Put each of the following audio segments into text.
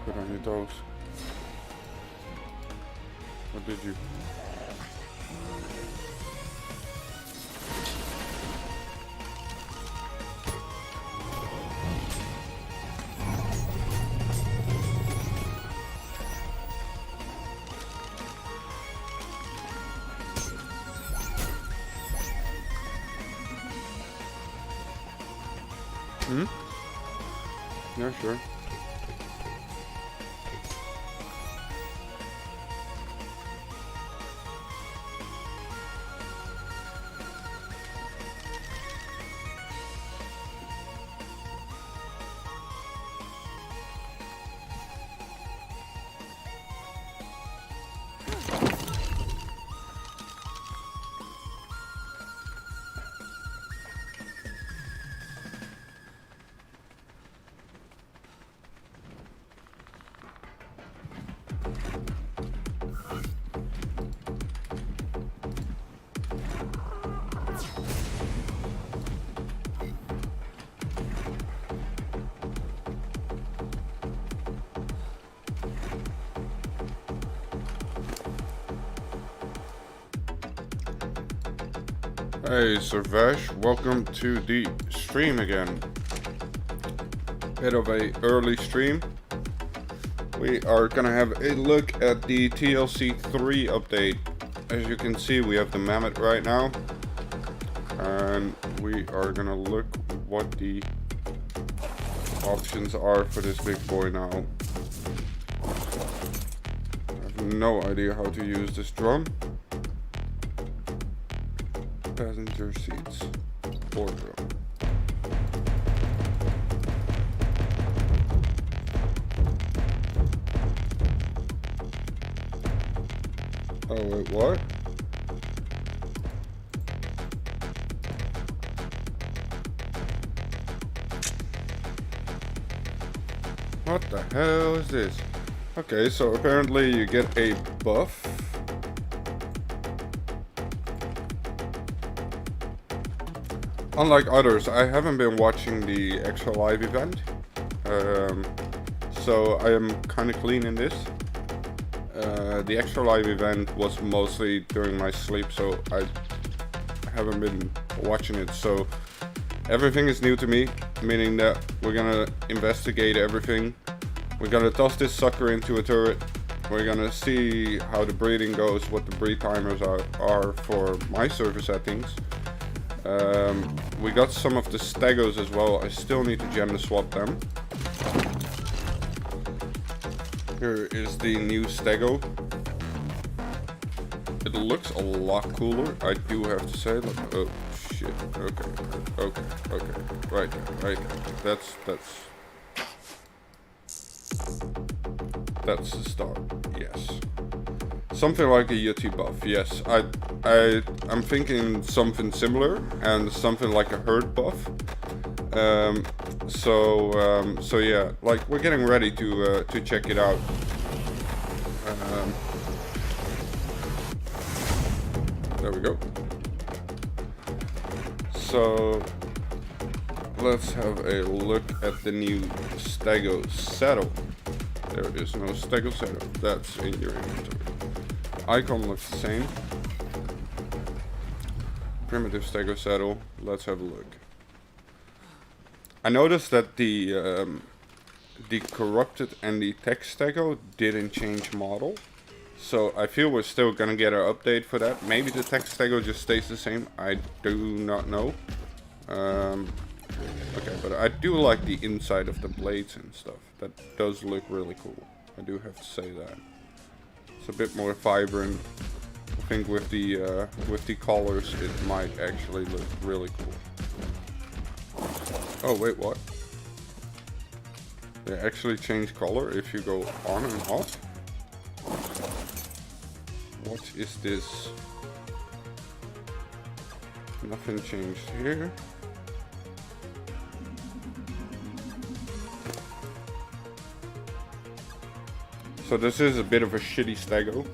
Put on your toes. What did you? Hmm? Yeah, sure. Hey Servesh, welcome to the stream again. Bit of a early stream. We are gonna have a look at the TLC 3 update. As you can see, we have the Mammoth right now, and we are gonna look what the options are for this big boy now. I have no idea how to use this drum. Passenger seats, boardroom. Oh wait, what? What the hell is this? Okay, so apparently you get a buff. Unlike others, I haven't been watching the extra live event, so I am kind of clean in this. The extra live event was mostly during my sleep, so I haven't been watching it. So everything is new to me, meaning that we're gonna investigate everything. We're gonna toss this sucker into a turret. We're gonna see how the breeding goes, what the breed timers are for my server settings. We got some of the stegos as well. I still need to gender swap them. Here is the new stego. It looks a lot cooler, I do have to say. Like, oh shit, okay, right there. That's the start, yes. Something like a Yeti buff, yes. I'm thinking something similar, and something like a herd buff. So yeah, like we're getting ready to check it out. There we go. So let's have a look at the new stego saddle. There is no stego saddle. That's in your inventory. Icon looks the same. Primitive stego saddle. Let's have a look. I noticed that the corrupted and the tech stego didn't change model, so I feel we're still gonna get an update for that. Maybe the tech stego just stays the same. I do not know. Okay, but I do like the inside of the blades and stuff. That does look really cool. I do have to say that. It's a bit more vibrant. I think with the colors, it might actually look really cool. Oh wait, what? They actually change color if you go on and off? What is this? Nothing changed here. So this is a bit of a shitty stego.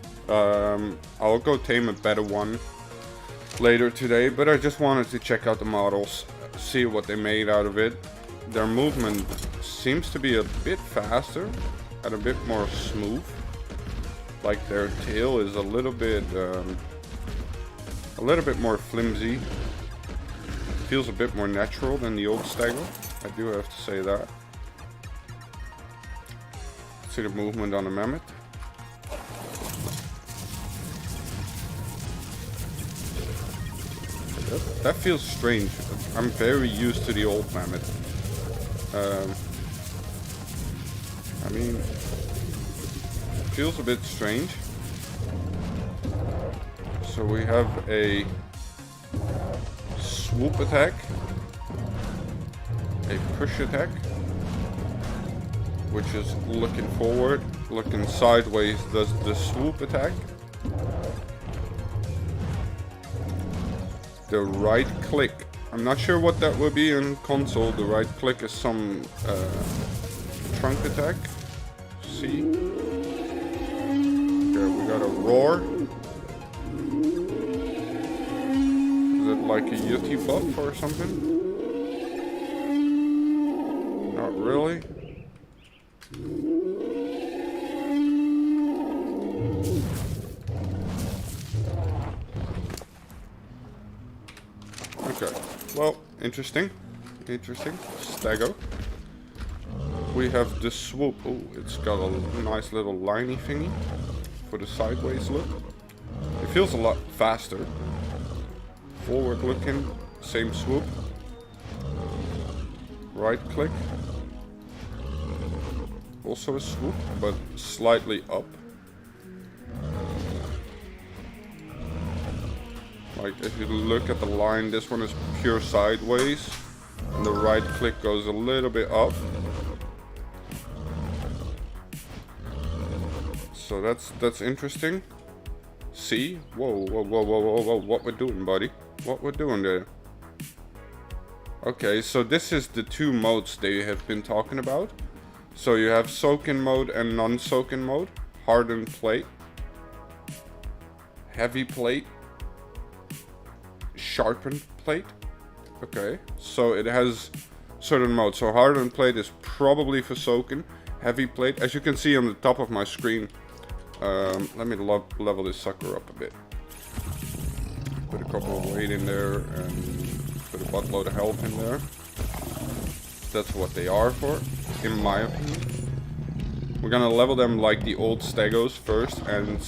I'll go tame a better one later today, but I just wanted to check out the models, see what they made out of it. Their movement seems to be a bit faster and a bit more smooth. Like their tail is a little bit more flimsy. Feels a bit more natural than the old stego. I do have to say that. See the movement on the mammoth. That feels strange. I'm very used to the old mammoth. I mean, it feels a bit strange. So we have a swoop attack, a push attack, which is looking forward, looking sideways does the swoop attack. The right click, I'm not sure what that will be in console. The right click is some trunk attack. See? Okay, we got a roar. Is it like a Yeti buff or something? Not really. Okay, well, interesting. Stego. We have the swoop. Oh, it's got a nice little liney thingy for the sideways look. It feels a lot faster. Forward looking, same swoop. Right click. Also a swoop, but slightly up. Like if you look at the line, this one is pure sideways, and the right click goes a little bit up. So that's interesting. See? Whoa, what we're doing, buddy? What we're doing there? Okay, so this is the two modes they have been talking about. So you have soak-in mode and non-soak-in mode. Hardened plate. Heavy plate. Sharpened plate. Okay, so it has certain modes. So hardened plate is probably for soaking. Heavy plate, as you can see on the top of my screen, Let me level this sucker up a bit. Put a couple of weight in there and put a buttload of health in there. That's what they are for, in my opinion. We're gonna level them like the old Stegos first and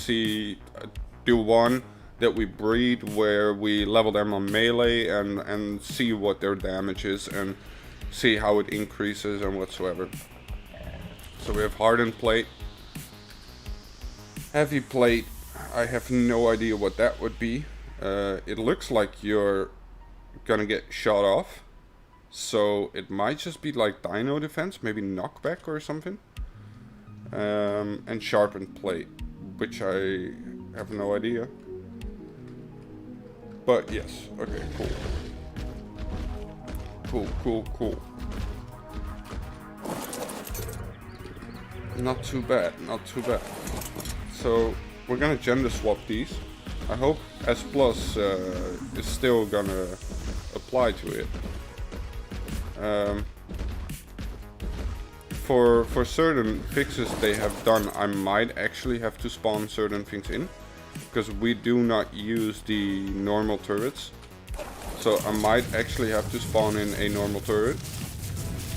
do one that we breed where we level them on melee and see what their damage is and see how it increases and whatsoever. So we have hardened plate. Heavy plate, I have no idea what that would be. It looks like you're gonna get shot off. So it might just be like dino defense, maybe knockback or something. And sharpened plate, which I have no idea. But yes, okay, cool. Not too bad. So we're gonna gender swap these. I hope S Plus is still gonna apply to it. For certain fixes they have done, I might actually have to spawn certain things in, because we do not use the normal turrets. So I might actually have to spawn in a normal turret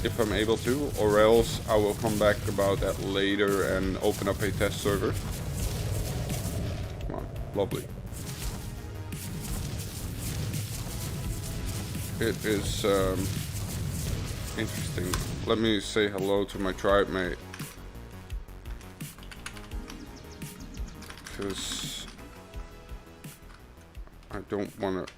if I'm able to, or else I will come back about that later and open up a test server. Come on, lovely. It is interesting. Let me say hello to my tribe mate, because I don't want to.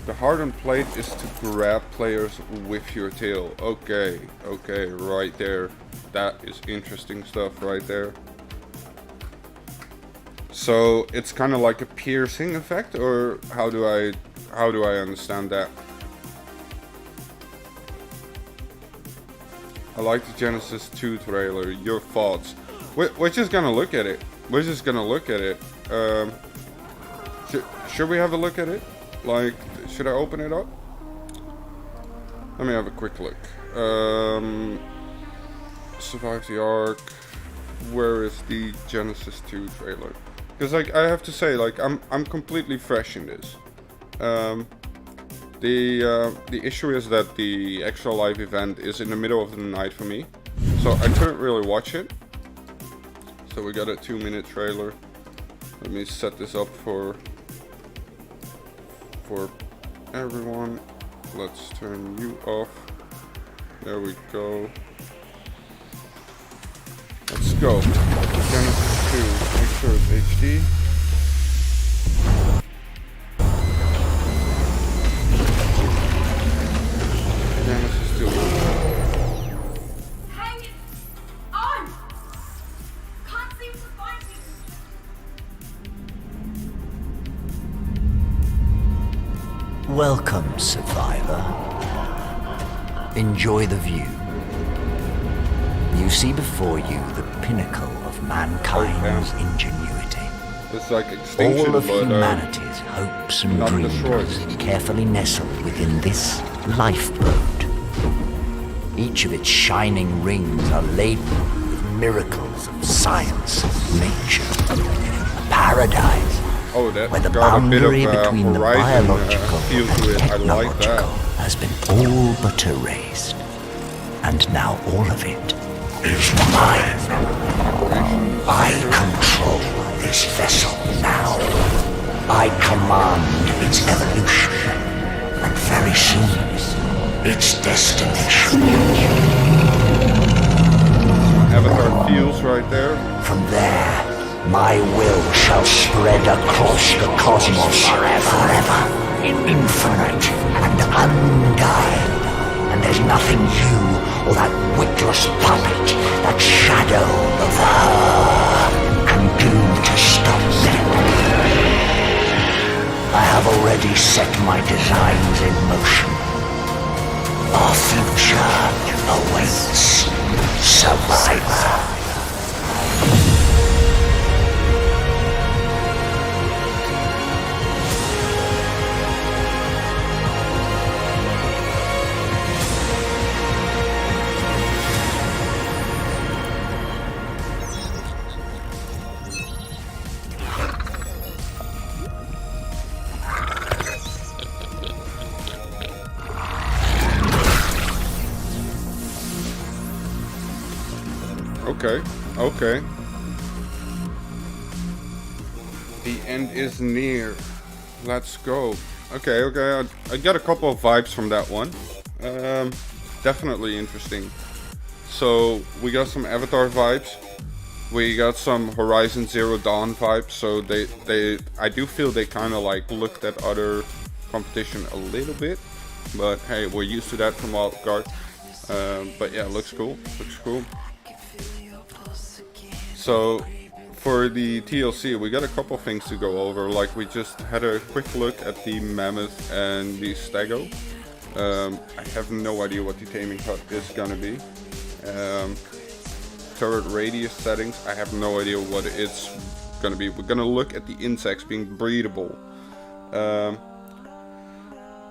The hardened plate is to grab players with your tail. Okay, right there. That is interesting stuff right there. So it's kind of like a piercing effect, or how do I understand that? I like the Genesis 2 trailer. Your thoughts? We're just gonna look at it. Should we have a look at it? Like, should I open it up? Let me have a quick look. Survive the Ark. Where is the Genesis 2 trailer? Because like I have to say, like I'm completely fresh in this. The issue is that the extra live event is in the middle of the night for me, so I couldn't really watch it. So we got a 2-minute trailer. Let me set this up for everyone. Let's turn you off. There we go. Let's go. Genesis 2. Make sure it's HD. Genesis 2. Hang on! Can't seem to find you. Welcome, survivor. Enjoy the view. You see before you the pinnacle of mankind's ingenuity. It's like extinction, all of but, humanity's hopes and dreams destroyed. carefully nestled within this lifeboat. Each of its shining rings are laden with miracles of science and nature. A paradise where the boundary between the biological and technological has been all but erased. And now all of it is mine. I control this vessel now. I command its evolution, and very soon, its destination. Avatar feels right there. From there, my will shall spread across the cosmos forever, infinite and undying. And there's nothing you or that witless puppet, that shadow of her, can do to stop me. I have already set my designs in motion. Our future awaits, survivor. Okay, okay. The end is near. Let's go. Okay, okay. I got a couple of vibes from that one. Definitely interesting. So we got some Avatar vibes. We got some Horizon Zero Dawn vibes. So I do feel they kind of like looked at other competition a little bit. But hey, we're used to that from Wild Card. But yeah, looks cool. Looks cool. So for the TLC, we got a couple things to go over. Like we just had a quick look at the Mammoth and the Stego. I have no idea what the taming hut is gonna be. Turret radius settings, I have no idea what it's gonna be. We're gonna look at the insects being breedable.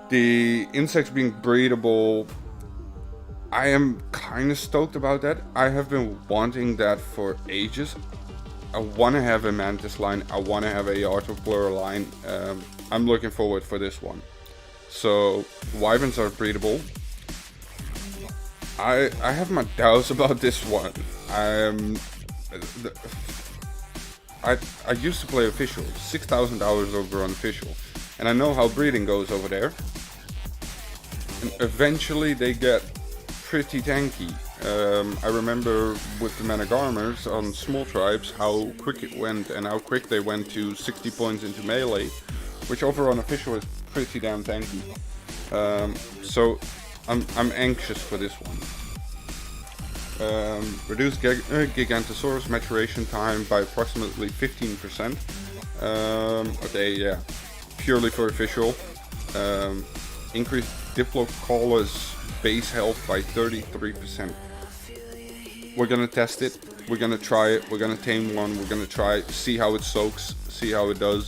The insects being breedable, I am kind of stoked about that. I have been wanting that for ages. I want to have a Mantis line. I want to have a Articulate line. I'm looking forward for this one. So Wyverns are breedable. I have my doubts about this one. I used to play official, 6,000 hours over on official, and I know how breeding goes over there. And eventually they get pretty tanky. I remember with the Managarmers on small tribes how quick it went and how quick they went to 60 points into melee, which over on official is pretty damn tanky. So I'm anxious for this one. Reduce Gigantosaurus maturation time by approximately 15%. Okay, yeah, purely for official. Increase Diplodocus base health by 33%. We're gonna test it. We're gonna try it. We're gonna tame one. We're gonna try, see how it soaks, see how it does.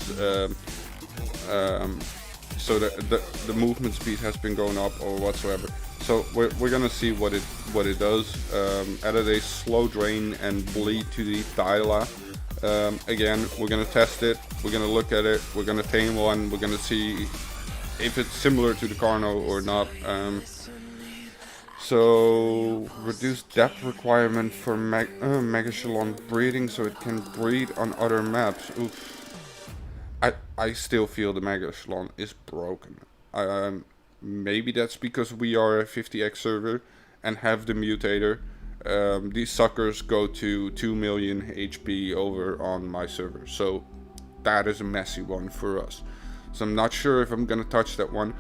So the movement speed has been going up or whatsoever. So we're gonna see what it does. Added a slow drain and bleed to the Thyla. Again, we're gonna test it. We're gonna look at it. We're gonna tame one. We're gonna see if it's similar to the Carno or not. So reduce depth requirement for Megachelon breeding, so it can breed on other maps. Oof. I still feel the Megachelon is broken. Maybe that's because we are a 50x server and have the mutator. These suckers go to 2 million HP over on my server, so that is a messy one for us. So I'm not sure if I'm gonna touch that one,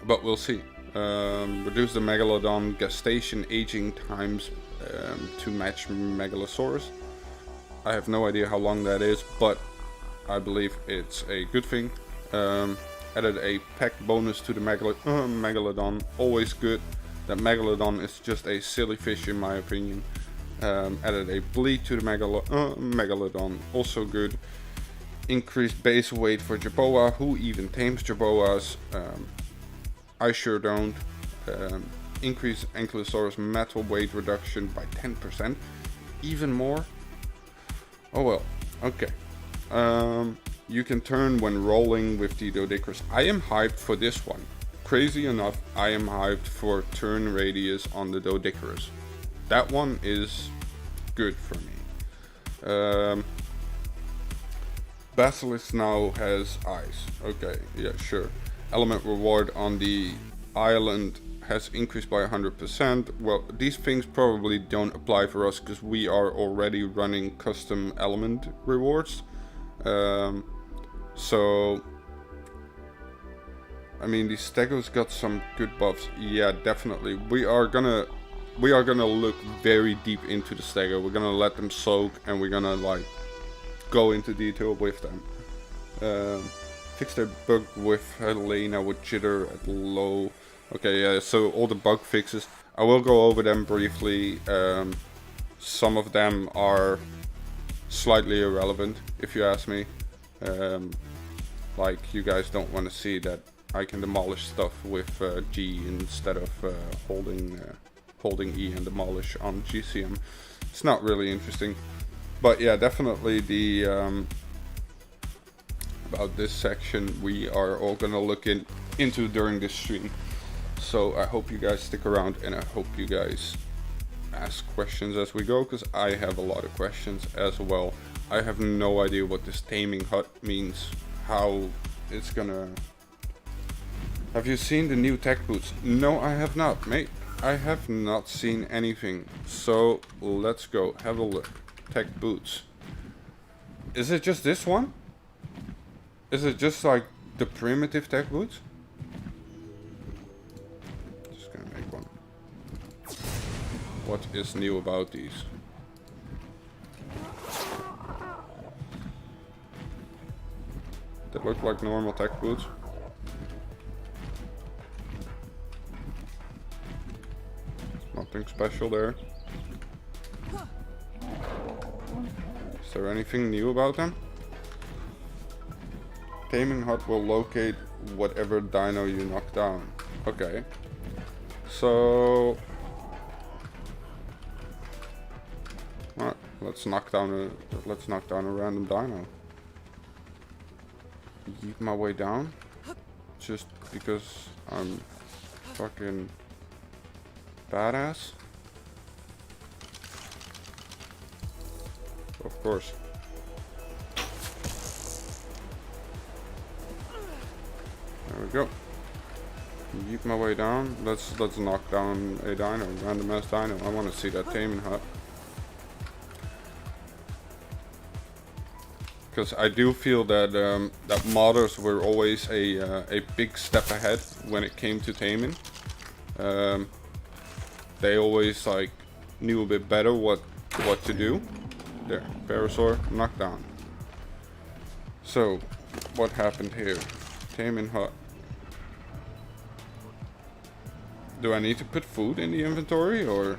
but we'll see. Reduce the Megalodon gestation aging times to match Megalosaurus. I have no idea how long that is, but I believe it's a good thing. Added a pack bonus to the Megalodon, always good. That Megalodon is just a silly fish in my opinion. Added a bleed to the Megalodon, also good. Increased base weight for Jerboa. Who even tames Jerboas? I sure don't. Increase Ankylosaurus metal weight reduction by 10%. Even more? Oh well, okay. You can turn when rolling with the Doedicurus. I am hyped for this one. Crazy enough, I am hyped for turn radius on the Doedicurus. That one is good for me. Basilisk now has eyes. Okay, yeah, sure. Element reward on the island has increased by 100%. Well, these things probably don't apply for us because we are already running custom element rewards. So I mean, the Stegos got some good buffs. Yeah, definitely. We are gonna look very deep into the Stego. We're gonna let them soak and we're gonna like go into detail with them. Fix their bug with Helena with jitter at low. Okay, yeah, so all the bug fixes. I will go over them briefly. Some of them are slightly irrelevant, if you ask me. Like, you guys don't want to see that I can demolish stuff with G instead of holding E and demolish on GCM. It's not really interesting. But yeah, definitely the about this section we are all gonna look into during this stream. So I hope you guys stick around and I hope you guys ask questions as we go, because I have a lot of questions as well. I have no idea what this taming hut means, how it's gonna... Have you seen the new tech boots? No, I have not, mate. I have not seen anything. So let's go have a look. Tech boots. Is it just this one? Is it just like the primitive tech boots? Just gonna make one. What is new about these? They look like normal tech boots. Nothing special there. Is there anything new about them? Taming hut will locate whatever dino you knock down. Okay. So... Alright, let's knock down a random dino. Yeet my way down. Just because I'm fucking badass. Of course. There we go. Yeet my way down. Let's knock down a dino, random ass dino. I want to see that taming hut. Because I do feel that that modders were always a big step ahead when it came to taming. They always like knew a bit better what to do. There, Parasaur knocked down. So, what happened here? Taming hut. Do I need to put food in the inventory or?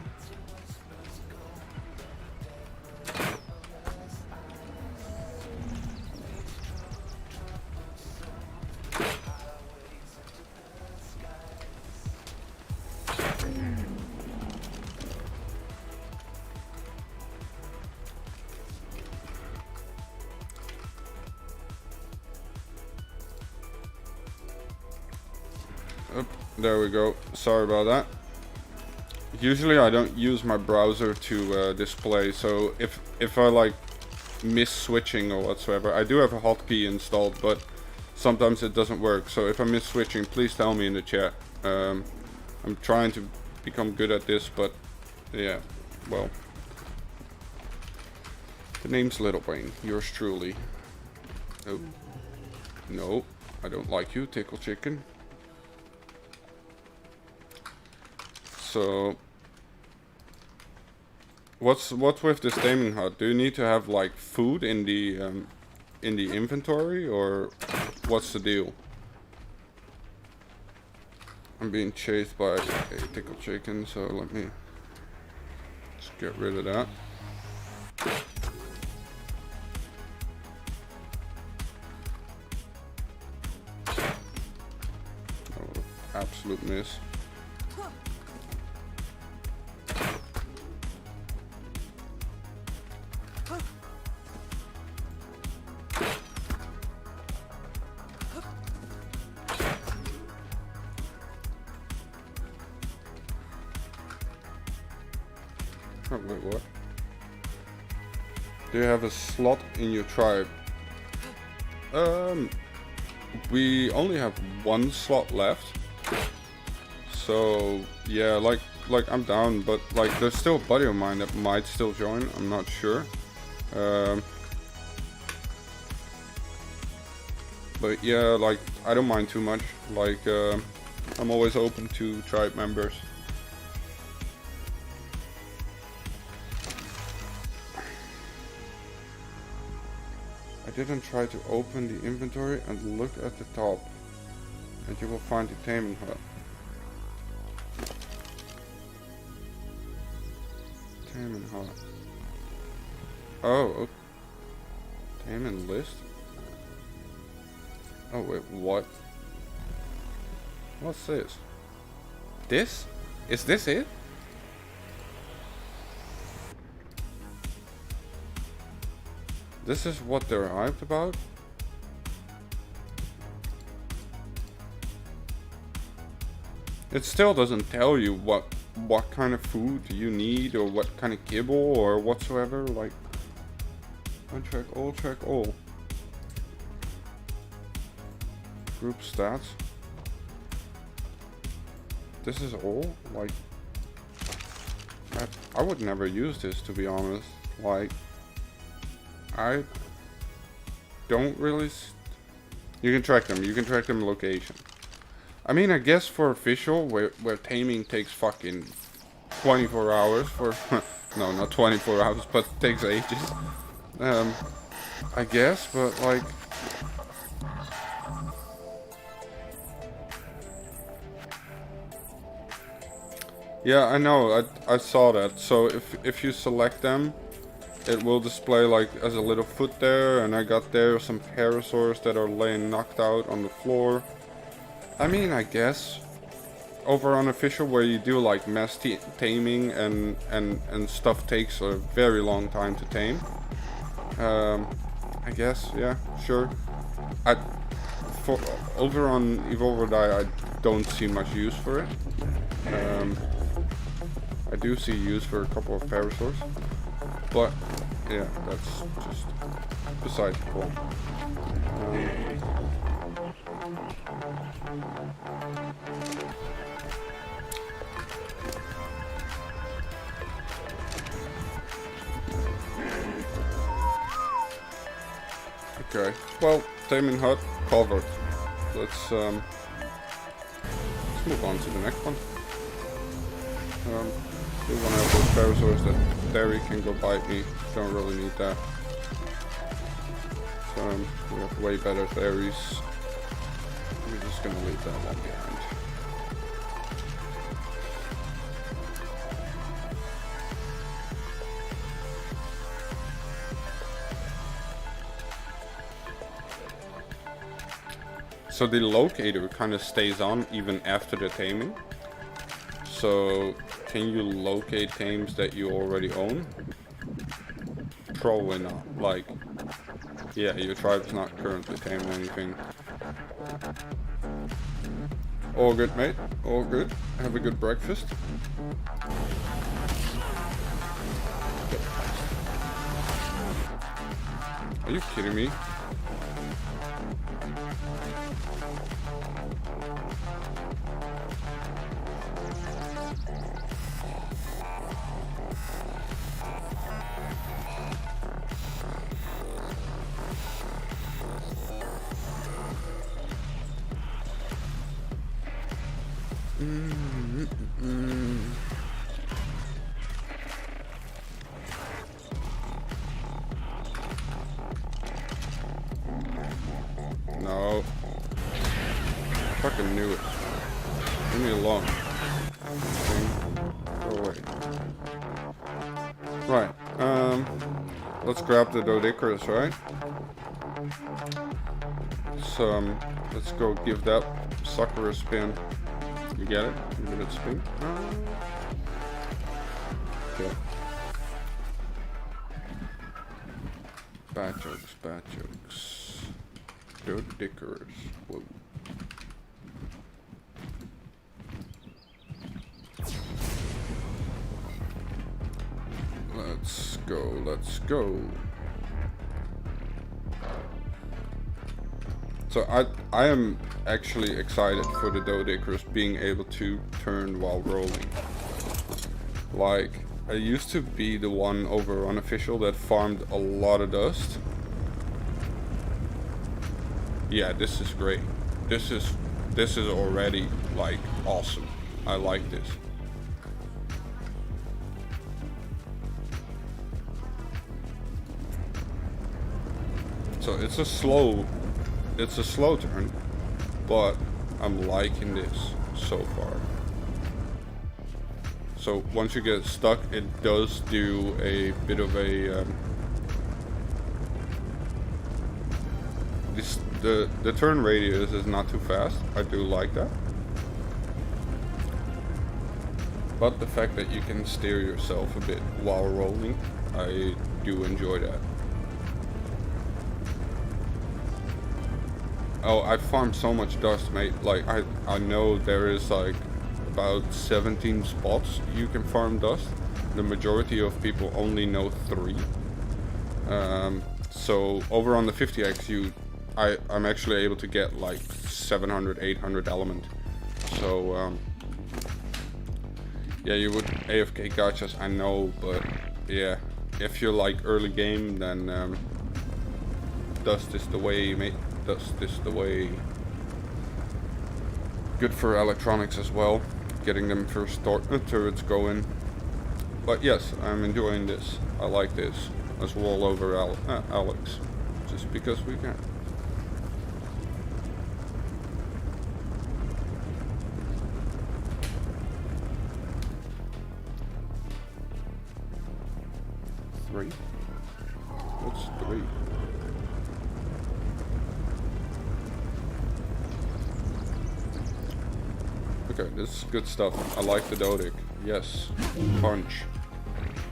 Oh, there we go. Sorry about that. Usually I don't use my browser to display, so if I like miss switching or whatsoever, I do have a hotkey installed, but sometimes it doesn't work. So if I miss switching, please tell me in the chat. I'm trying to become good at this, but yeah, well. The name's Little Brain. Yours truly. Oh. No, I don't like you, Tickle Chicken. So, what's with this taming hut? Do you need to have like food in the inventory, or what's the deal? I'm being chased by a Tickle Chicken, so let me just get rid of that. Oh, absolute miss. Oh, wait, what? Do you have a slot in your tribe? We only have one slot left. So, yeah, like I'm down, but like there's still a buddy of mine that might still join, I'm not sure. But yeah, like I don't mind too much. Like I'm always open to tribe members. I didn't try to open the inventory and look at the top, and you will find the taming hut. Taming hut. Oh, taming list. Oh wait, what? What's this? This? Is this it? This is what they're hyped about? It still doesn't tell you what what kind of food do you need, or what kind of kibble or whatsoever. Like, check all. Group stats. This is all? Like, I would never use this, to be honest. Like, I don't really... You can track them. You can track them location. I mean, I guess for official, where taming takes fucking 24 hours for... no, not 24 hours, but takes ages. I guess, but like... Yeah, I know. I saw that. So if you select them, it will display like as a little foot there, and I got there some parasaurs that are laying knocked out on the floor. I mean, I guess over on official, where you do like mass taming and stuff takes a very long time to tame. I guess, yeah, sure. Over on Evolve or Die, I don't see much use for it. I do see use for a couple of parasaurs, but yeah, that's just besides the point. Okay, well, taming hut covered. Let's move on to the next one. Do want to have those parasaurs that Derry can go bite me. Don't really need that. So we have way better fairies. We're just gonna leave that one behind. So the locator kind of stays on even after the taming. So can you locate tames that you already own? Probably not. Like, yeah, your tribe's not currently taming anything. All good, mate. All good. Have a good breakfast. Are you kidding me? No. I fucking knew it. Leave me alone. Go away. Right. Let's grab the Dodicarus, right? So, let's go give that sucker a spin. You get it? Give it a spin. Okay. Bad jokes, bad jokes. Dodicarus. Whoa. Let's go, let's go. So I am actually excited for the Dodicarus being able to turn while rolling. Like, I used to be the one over unofficial that farmed a lot of dust. Yeah, this is great. This is already like awesome. I like this. So it's a slow turn, but I'm liking this so far. So once you get stuck, it does do a bit of a the turn radius is not too fast. I do like that, but the fact that you can steer yourself a bit while rolling, I do enjoy that. Oh, I farmed so much dust, mate. Like, I know there is like about 17 spots you can farm dust. The majority of people only know 3. So over on the 50x, I'm actually able to get like 700, 800 element. So yeah, you would AFK gachas, I know, but yeah, if you're like early game, then dust is the way, mate. Dust is the way. Good for electronics as well, getting them first turrets going. But yes, I'm enjoying this. I like this. Let's wall over Alex, just because we can. Three? What's 3? Okay, this is good stuff. I like the Dodic. Yes. Punch.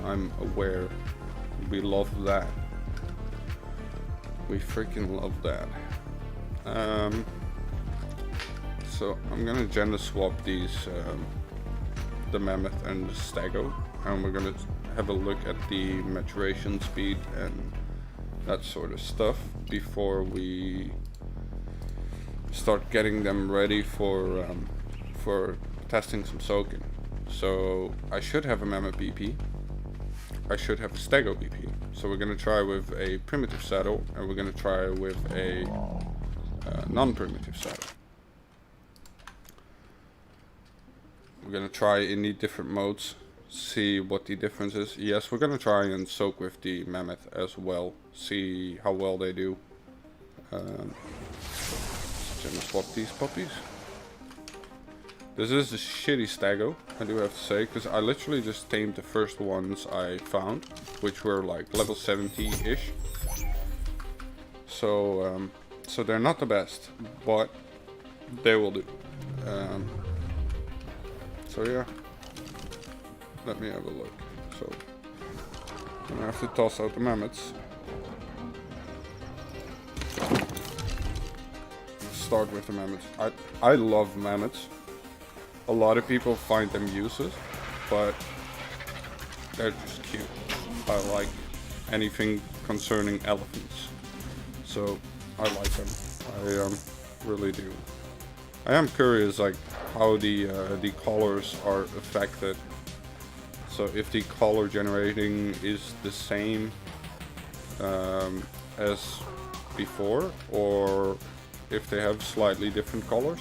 I'm aware. We love that. We freaking love that. So I'm gonna gender swap these, the Mammoth and the Stego, and we're gonna have a look at the maturation speed and that sort of stuff before we start getting them ready for testing some soaking. So I should have a Mammoth BP. I should have a Stego BP. So we're gonna try with a primitive saddle, and we're gonna try with a non-primitive saddle. We're gonna try in the different modes, see what the difference is. Yes, we're gonna try and soak with the Mammoth as well, see how well they do. So I'm gonna swap these puppies. This is a shitty Stego, I do have to say, because I literally just tamed the first ones I found, which were like level 70-ish. So, so they're not the best, but they will do. So yeah, let me have a look. So, I'm gonna have to toss out the Mammoths. Start with the Mammoths. I love Mammoths. A lot of people find them useless, but they're just cute. I like anything concerning elephants, so I like them. I really do. I am curious, like how the colors are affected. So if the color generating is the same as before, or if they have slightly different colors.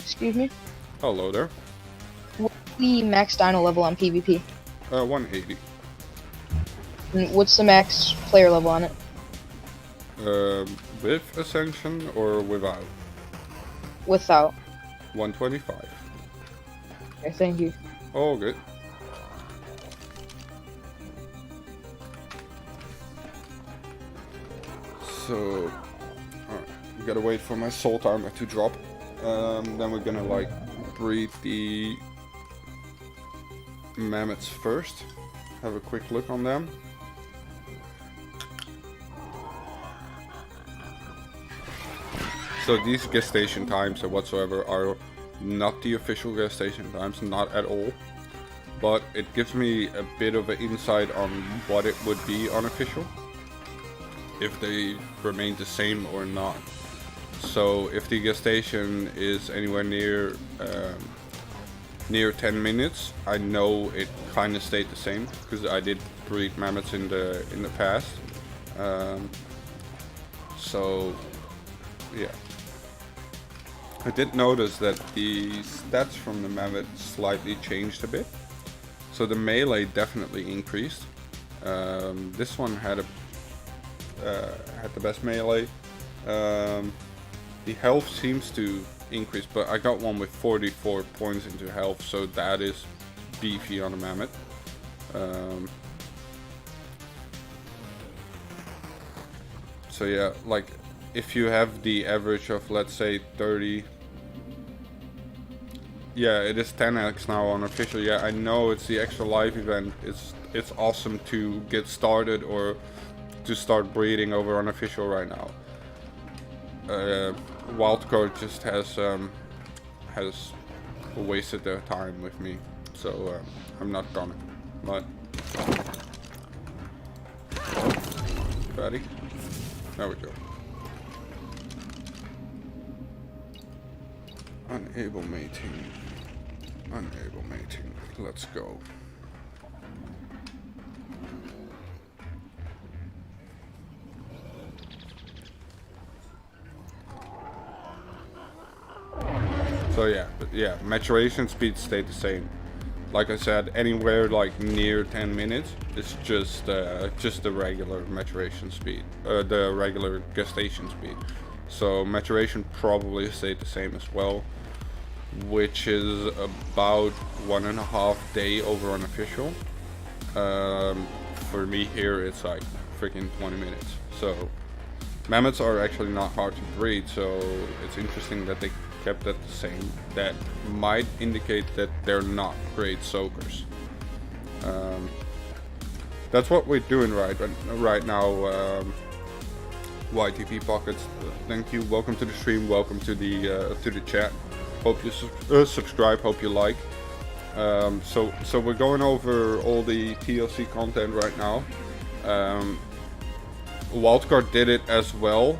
Excuse me? Hello there. What's the max dino level on PvP? 180. And what's the max player level on it? With Ascension or without? Without. 125. Okay, thank you. Oh, good. So, alright, we gotta wait for my salt armor to drop. Then we're gonna like breed the Mammoths first. Have a quick look on them. So these gestation times or whatsoever are not the official gestation times, not at all. But it gives me a bit of an insight on what it would be unofficial, if they remain the same or not. So if the gestation is anywhere near 10 minutes, I know it kind of stayed the same because I did breed Mammoths in the past. So yeah, I did notice that the stats from the Mammoth slightly changed a bit. So the melee definitely increased. This one had the best melee. The health seems to increase, but I got one with 44 points into health, so that is beefy on a Mammoth. So yeah, like if you have the average of, let's say, 30. Yeah, it is 10x now on official. Yeah, I know it's the extra live event. It's awesome to get started or to start breeding over unofficial right now. Wildcard just has wasted their time with me, so I'm not gonna. But ready? There we go. Unable mating. Unable mating. Let's go. So yeah, maturation speed stayed the same. Like I said, anywhere like near 10 minutes, it's just the regular maturation speed, the regular gestation speed. So maturation probably stayed the same as well, which is about 1.5 day over unofficial. For me here, it's like freaking 20 minutes. So mammoths are actually not hard to breed, so it's interesting that they kept that the same. That might indicate that they're not great soakers. That's what we're doing right now. YTP Pockets, thank you. Welcome to the stream. Welcome to the chat. Hope you subscribe. Hope you like. So we're going over all the TLC content right now. Wildcard did it as well.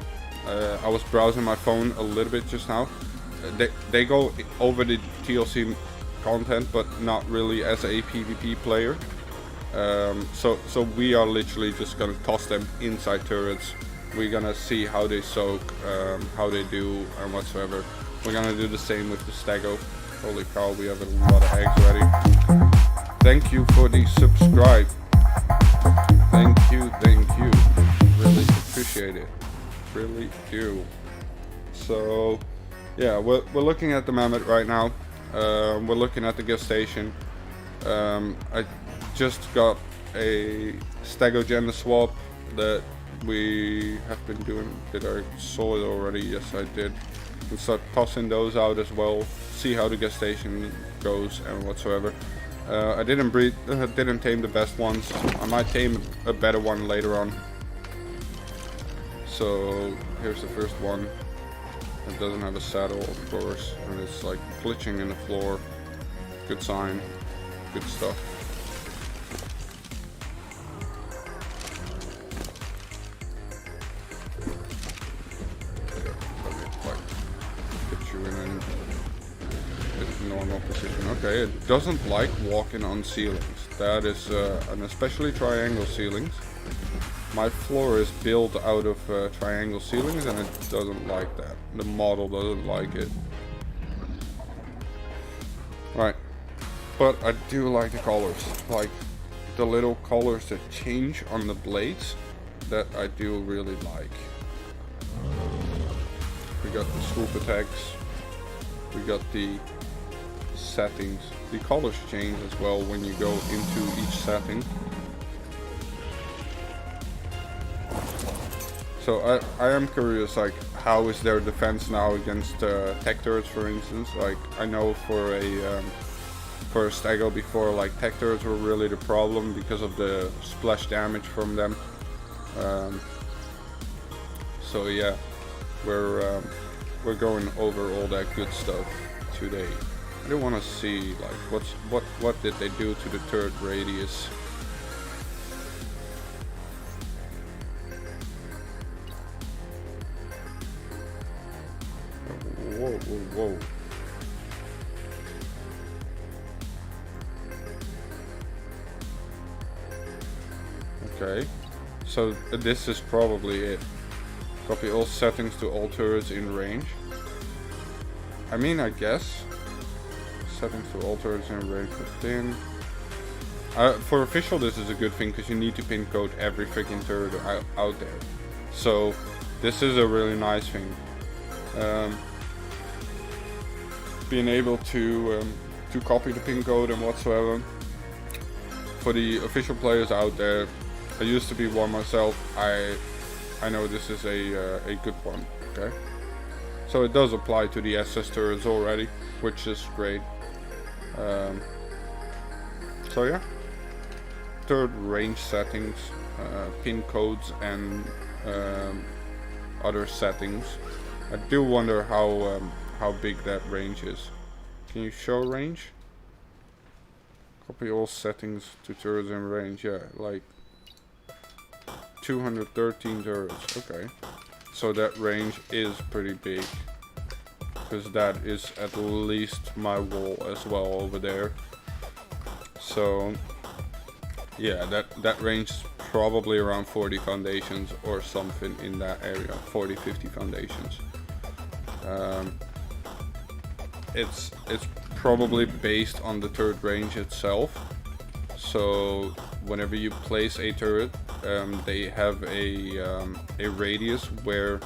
I was browsing my phone a little bit just now. They go over the TLC content, but not really as a PvP player. So we are literally just gonna toss them inside turrets. We're gonna see how they soak, how they do, and whatsoever. We're gonna do the same with the Stego. Holy cow, we have a lot of eggs already. Thank you for the subscribe. Thank you. Really appreciate it. Really do. So yeah, we're looking at the mammoth right now. We're looking at the gestation. I just got a Stego gender swap that we have been doing. Did I saw it already? Yes, I did. We'll start tossing those out as well. See how the gestation goes and whatsoever. I didn't tame the best ones. I might tame a better one later on. So here's the first one. It doesn't have a saddle, of course, and it's like glitching in the floor. Good sign. Good stuff. Normal position. Okay, it doesn't like walking on ceilings. That is, and especially triangle ceilings. My floor is built out of triangle ceilings, and it doesn't like that. The model doesn't like it. Right, but I do like the colors, like the little colors that change on the blades. That I do really like. We got the swoop attacks. We got the settings. The colors change as well when you go into each setting. So I am curious, like, how is their defense now against tech turrets, for instance? Like, I know for a Stego before, like, tech turrets were really the problem because of the splash damage from them. So yeah, we're going over all that good stuff today. I do want to see, like, what did they do to the turret radius? Whoa. Okay, so this is probably it. Copy all settings to all turrets in range. I mean, I guess. Settings to all turrets in range within. For official, this is a good thing because you need to pin code every freaking turret out there. So this is a really nice thing. Being able to copy the pin code and whatsoever. For the official players out there, I used to be one myself. I know this is a good one. Okay, so it does apply to the SS turrets already, which is great. So yeah, turret range settings, pin codes, and other settings. I do wonder how big that range is. Can you show range? Copy all settings to turrets in range. Yeah, like 213 turrets. Okay. So that range is pretty big. Because that is at least my wall as well over there. So yeah, that range is probably around 40 foundations or something in that area. 40-50 foundations. It's probably based on the turret range itself. So whenever you place a turret, they have a radius where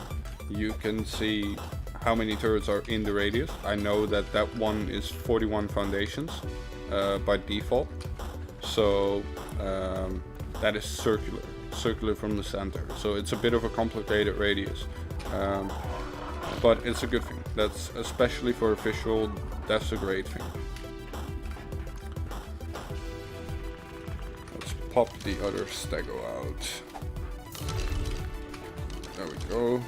you can see how many turrets are in the radius. I know that that one is 41 foundations by default. So that is circular from the center. So it's a bit of a complicated radius. But it's a good thing. That's especially for official, that's a great thing. Let's pop the other stego out. There we go.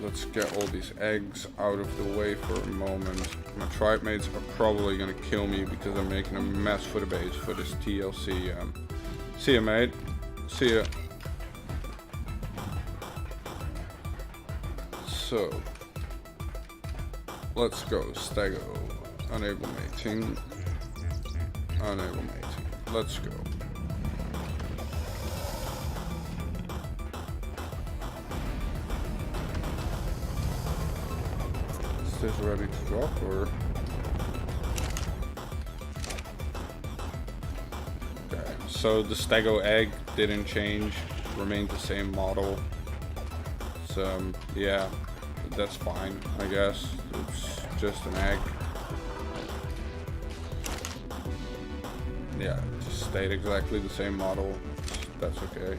Let's get all these eggs out of the way for a moment. My tribe mates are probably gonna kill me because I'm making a mess for the base for this TLC. See ya, mate. See ya. So let's go, stego. Enable mating. Enable mating. Let's go. Is this ready to drop or? Okay, so the stego egg didn't change, remained the same model. So yeah, that's fine, I guess. It's just an egg. Yeah, it just stayed exactly the same model. That's okay.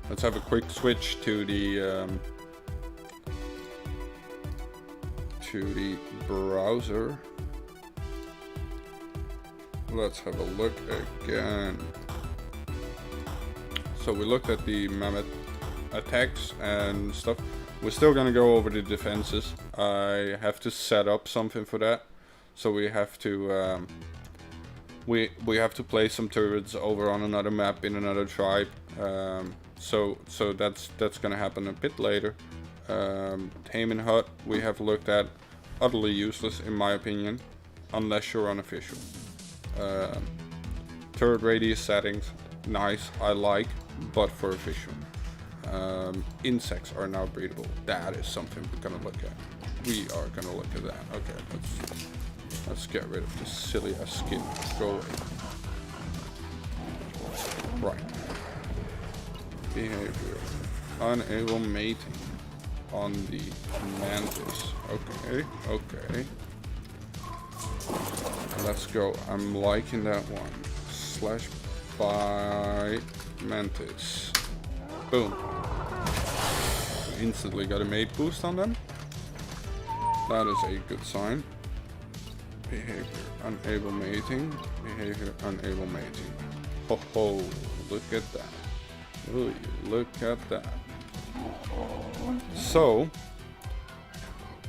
Let's have a quick switch to the browser. Let's have a look again. So we looked at the mammoth attacks and stuff. We're still gonna go over the defenses. I have to set up something for that. So we have to we have to place some turrets over on another map in another tribe. So that's gonna happen a bit later. Taming hut we have looked at, utterly useless in my opinion, unless you're unofficial. Turret radius settings, nice, I like, but for official. Insects are now breedable. That is something we're gonna look at. We are gonna look at that. Okay, let's get rid of this silly ass skin. Go away. Right. Behavior. Unable mating on the mantis. Okay, okay. Let's go. I'm liking that one. Slash by mantis. Boom. Instantly got a mate boost on them. That is a good sign. Behavior unable mating. Behavior unable mating. Ho ho. Look at that. Ooh, look at that. So,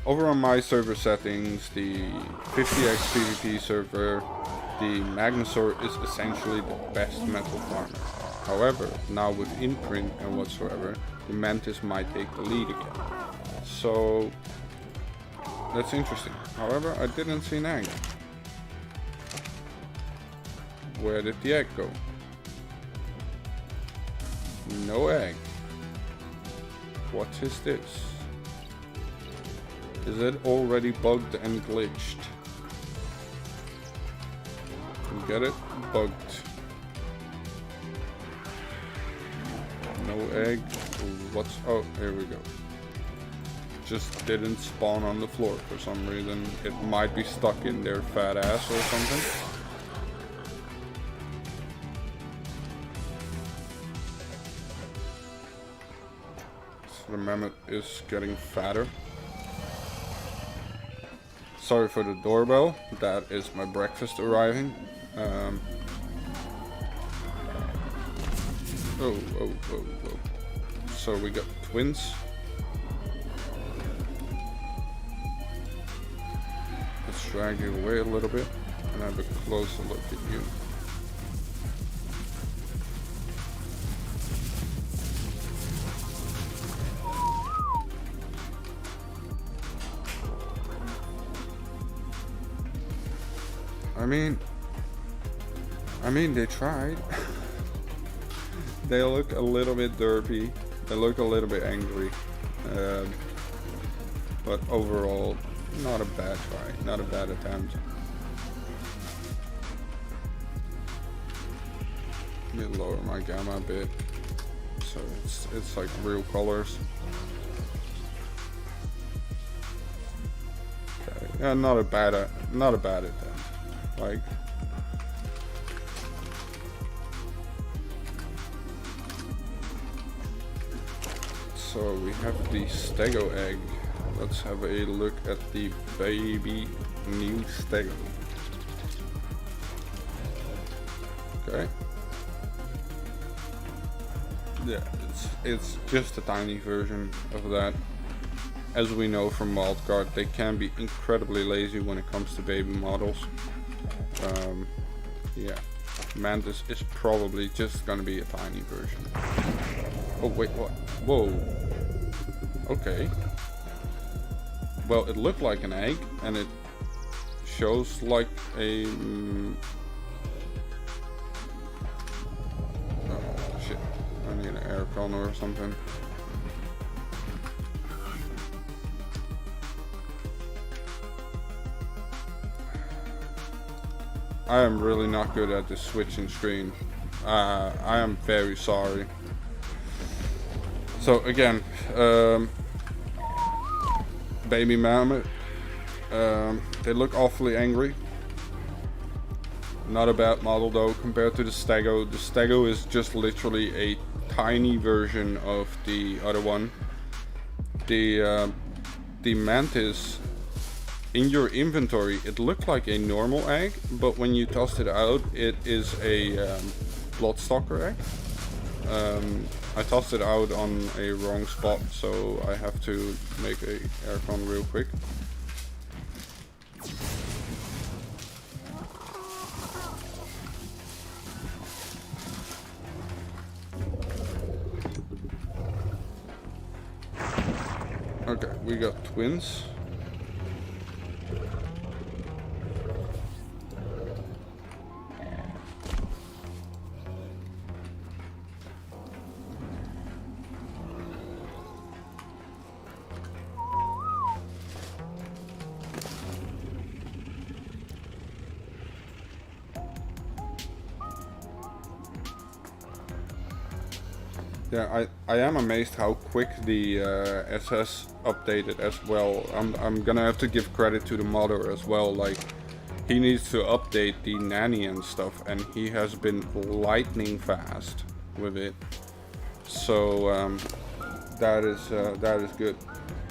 over on my server settings, the 50x PvP server, the Magnosaur is essentially the best metal farmer. However, now with imprint and whatsoever, the Mantis might take the lead again. So, that's interesting. However, I didn't see an egg. Where did the egg go? No egg. What is this? Is it already bugged and glitched? Get it? Bugged. No egg. What's... oh, here we go. Just didn't spawn on the floor for some reason. It might be stuck in their fat ass or something. The mammoth is getting fatter. Sorry for the doorbell. That is my breakfast arriving. Oh, oh, oh, oh. So we got twins. Let's drag you away a little bit and have a closer look at you. I mean, they tried. They look a little bit derpy. They look a little bit angry. But overall, not a bad try, not a bad attempt. Let me lower my gamma a bit, so it's like real colors. Okay. Yeah, not a bad attempt. Like. So we have the stego egg. Let's have a look at the baby new stego. Okay. Yeah, it's just a tiny version of that. As we know from Wildcard, they can be incredibly lazy when it comes to baby models. Yeah, Mantis is probably just gonna be a tiny version. Oh wait, what? Whoa. Okay. Well, it looked like an egg, and it shows like a... oh shit, I need an air con or something. I am really not good at the switching screen. I am very sorry. So again, baby mammoth. They look awfully angry. Not a bad model though compared to the stego. The stego is just literally a tiny version of the other one. The mantis, in your inventory, it looked like a normal egg, but when you tossed it out, it is a Bloodstalker egg. I tossed it out on a wrong spot, so I have to make a aircon real quick. Okay, we got twins. Yeah, I am amazed how quick the SS updated as well. I'm gonna have to give credit to the modder as well. Like, he needs to update the nanny and stuff, and he has been lightning fast with it. So that is good.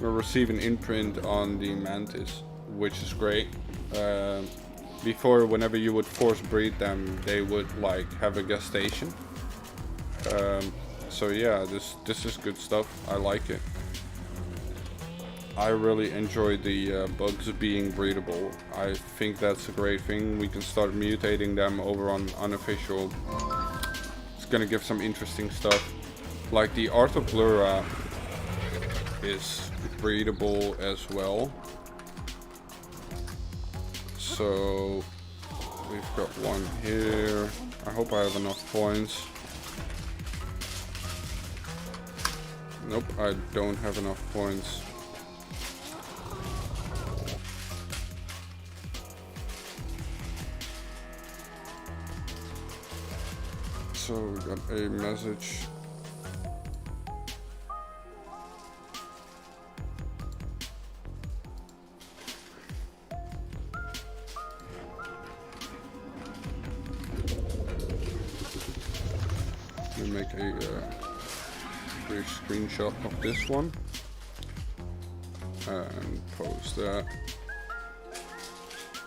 We're receiving imprint on the mantis, which is great. Before, whenever you would force breed them, they would like have a gestation. So yeah, this is good stuff. I like it. I really enjoy the bugs being breedable. I think that's a great thing. We can start mutating them over on unofficial. It's gonna give some interesting stuff. Like the Arthropleura is breedable as well. So we've got one here. I hope I have enough points. Nope, I don't have enough points. So we got a message. We make a brief screenshot of this one and post that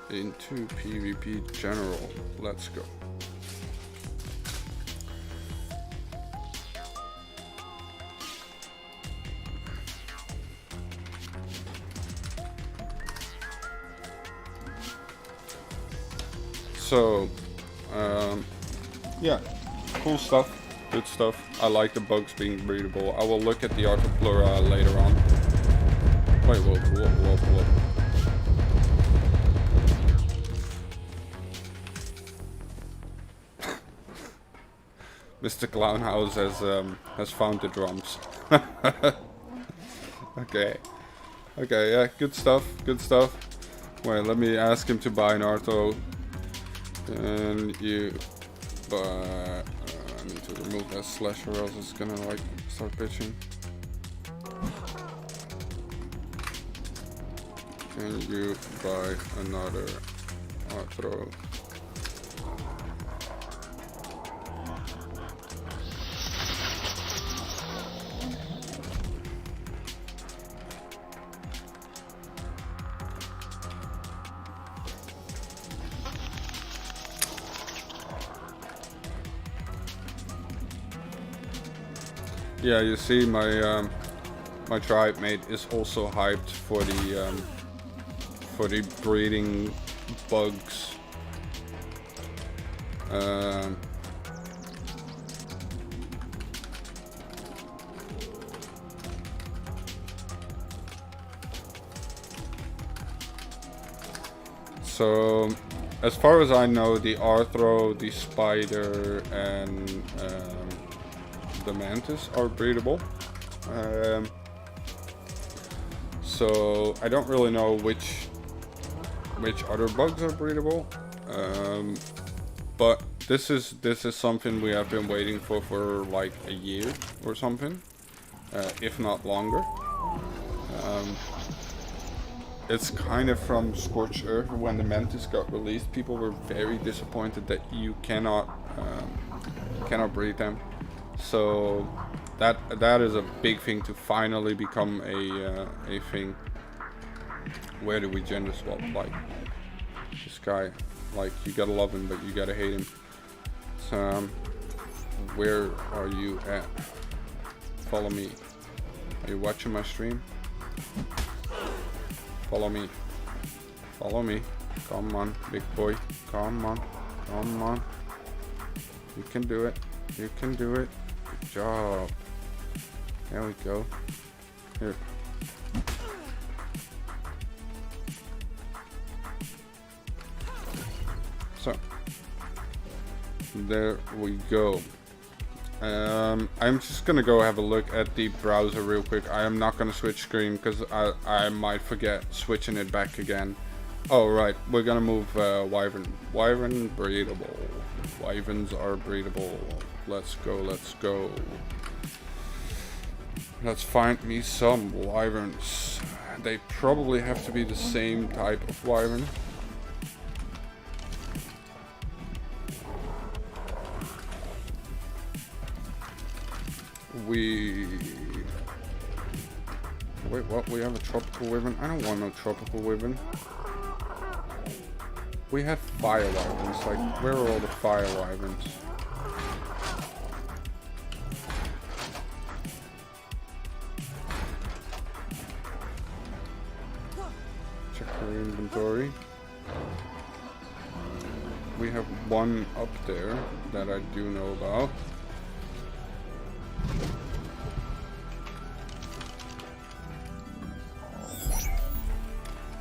into PvP General. Let's go. So, yeah, cool stuff, good stuff. I like the bugs being breedable. I will look at the Arthropleura later on. Wait, whoa. Mr. Clownhouse has found the drums. Okay, yeah, good stuff. Wait, let me ask him to buy an Artho. And you, but I need to remove that slash or else it's gonna like start bitching. Can you buy another Arthro? Yeah, you see, my my tribe mate is also hyped for the breeding bugs. So, as far as I know, the Arthro, the Spider, and the Mantis are breedable. So I don't really know which other bugs are breedable. But this is something we have been waiting for like a year or something, if not longer. It's kind of from Scorched Earth. When the Mantis got released, people were very disappointed that you cannot breed them. So that is a big thing to finally become a thing. Where do we gender swap? Like this guy, like you gotta love him, but you gotta hate him. So where are you at? Follow me. Are you watching my stream? Follow me. Follow me. Come on, big boy. Come on. Come on. You can do it. You can do it. Good job. There we go. Here. So. There we go. I'm just gonna go have a look at the browser real quick. I am not gonna switch screen because I might forget switching it back again. Oh right, we're gonna move Wyvern. Wyvern breedable. Wyverns are breedable. Let's go, let's go. Let's find me some Wyverns. They probably have to be the same type of Wyvern. Wait, what? We have a tropical wyvern? I don't want no tropical wyvern. We have fire wyverns. Like, where are all the fire wyverns? Check our inventory. We have one up there that I do know about.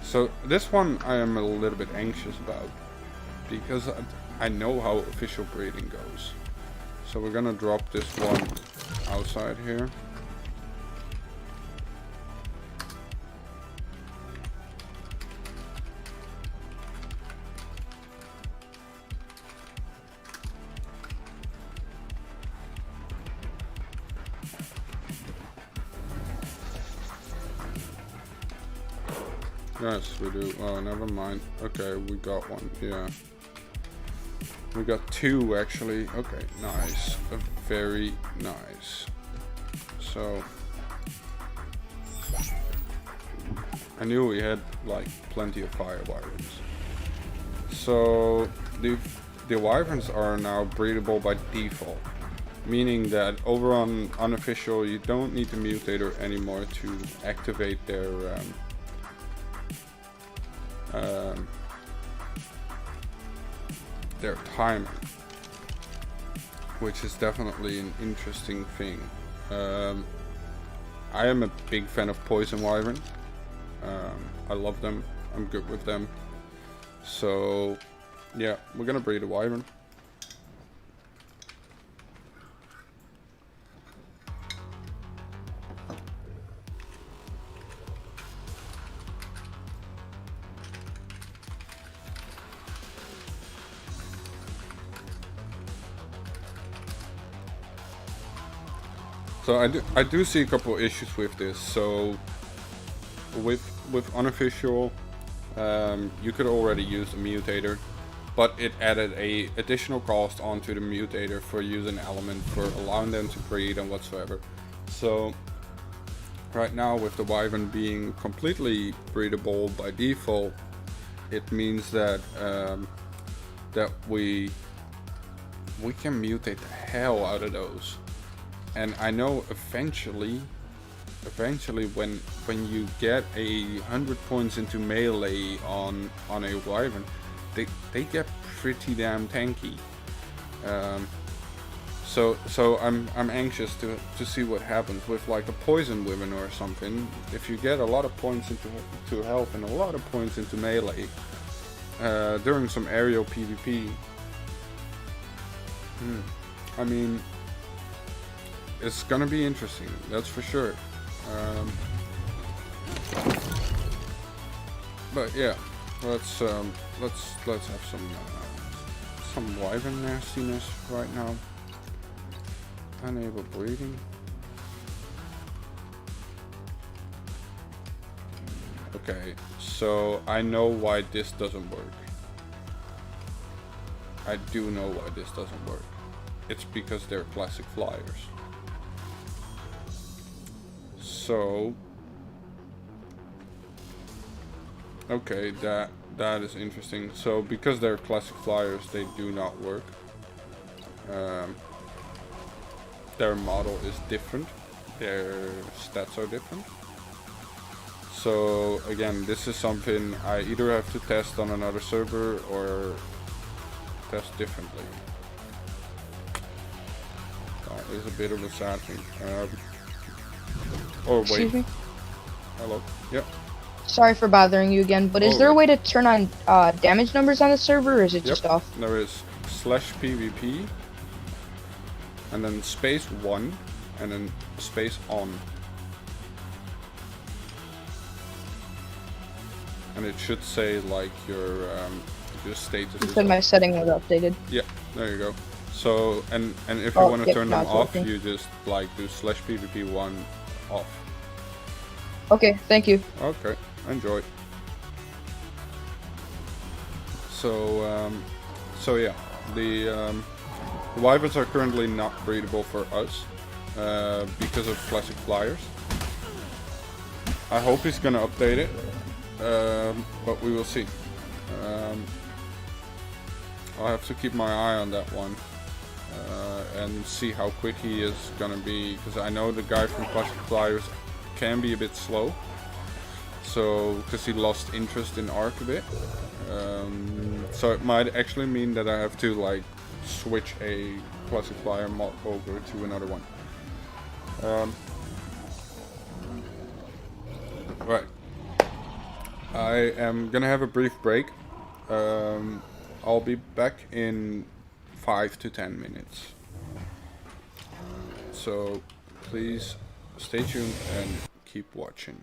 So this one I am a little bit anxious about because I know how official breeding goes. So we're gonna drop this one outside here. Yes, we do. Oh, never mind. Okay, we got one. Yeah. We got two, actually. Okay, nice. Very nice. So... I knew we had, like, plenty of fire wyverns. So, the wyverns are now breedable by default. Meaning that over on unofficial, you don't need the mutator anymore to activate their... their timing, which is definitely an interesting thing. I am a big fan of poison wyvern. I love them. I'm good with them. So yeah, we're gonna breed a wyvern. So I do see a couple issues with this. So with unofficial, you could already use a mutator, but it added a additional cost onto the mutator for using element, for allowing them to breed and whatsoever. So right now, with the wyvern being completely breedable by default, it means that that we can mutate the hell out of those. And I know eventually when you get 100 points into melee on a wyvern, they get pretty damn tanky. So I'm anxious to see what happens with like a poison wyvern or something. If you get a lot of points into health and a lot of points into melee during some aerial PvP, I mean, it's gonna be interesting, that's for sure. But yeah, let's have some wyvern nastiness right now. Enable breeding. Okay, so I know why this doesn't work. I do know why this doesn't work. It's because they're classic flyers. So okay, that is interesting. So because they're classic flyers, they do not work. Their model is different. Their stats are different. So again, this is something I either have to test on another server or test differently. That is a bit of a sad thing. Oh wait. Excuse me? Hello. Yep. Sorry for bothering you again, but is there a way to turn on damage numbers on the server, or is it just off? There is /PvP and then /1 and then /on. And it should say like your status. You said my setting was updated. Yeah, there you go. So and if you want to turn them off, working. you just like do /PvP1 off. Okay, thank you. Okay, enjoy. So yeah, the wyverns are currently not breedable for us because of classic flyers. I hope he's gonna update it, but we will see. I'll have to keep my eye on that one and see how quick he is gonna be, because I know the guy from classic flyers can be a bit slow. So, because he lost interest in Arc a bit. So it might actually mean that I have to like switch a classic flyer mod over to another one. Right. I am gonna have a brief break. I'll be back in 5 to 10 minutes. So please stay tuned and keep watching.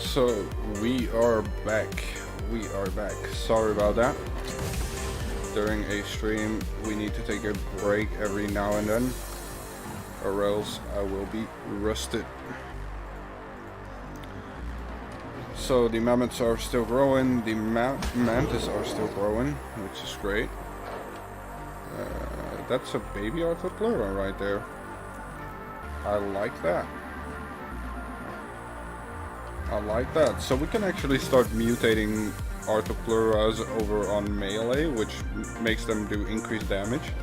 So we are back. We are back. Sorry about that. During a stream, we need to take a break every now and then, or else I will be rusted. So the mammoths are still growing, the mantis are still growing, which is great. That's a baby Arthropleura right there. I like that. I like that. So we can actually start mutating Arthropleuras over on melee, which makes them do increased damage.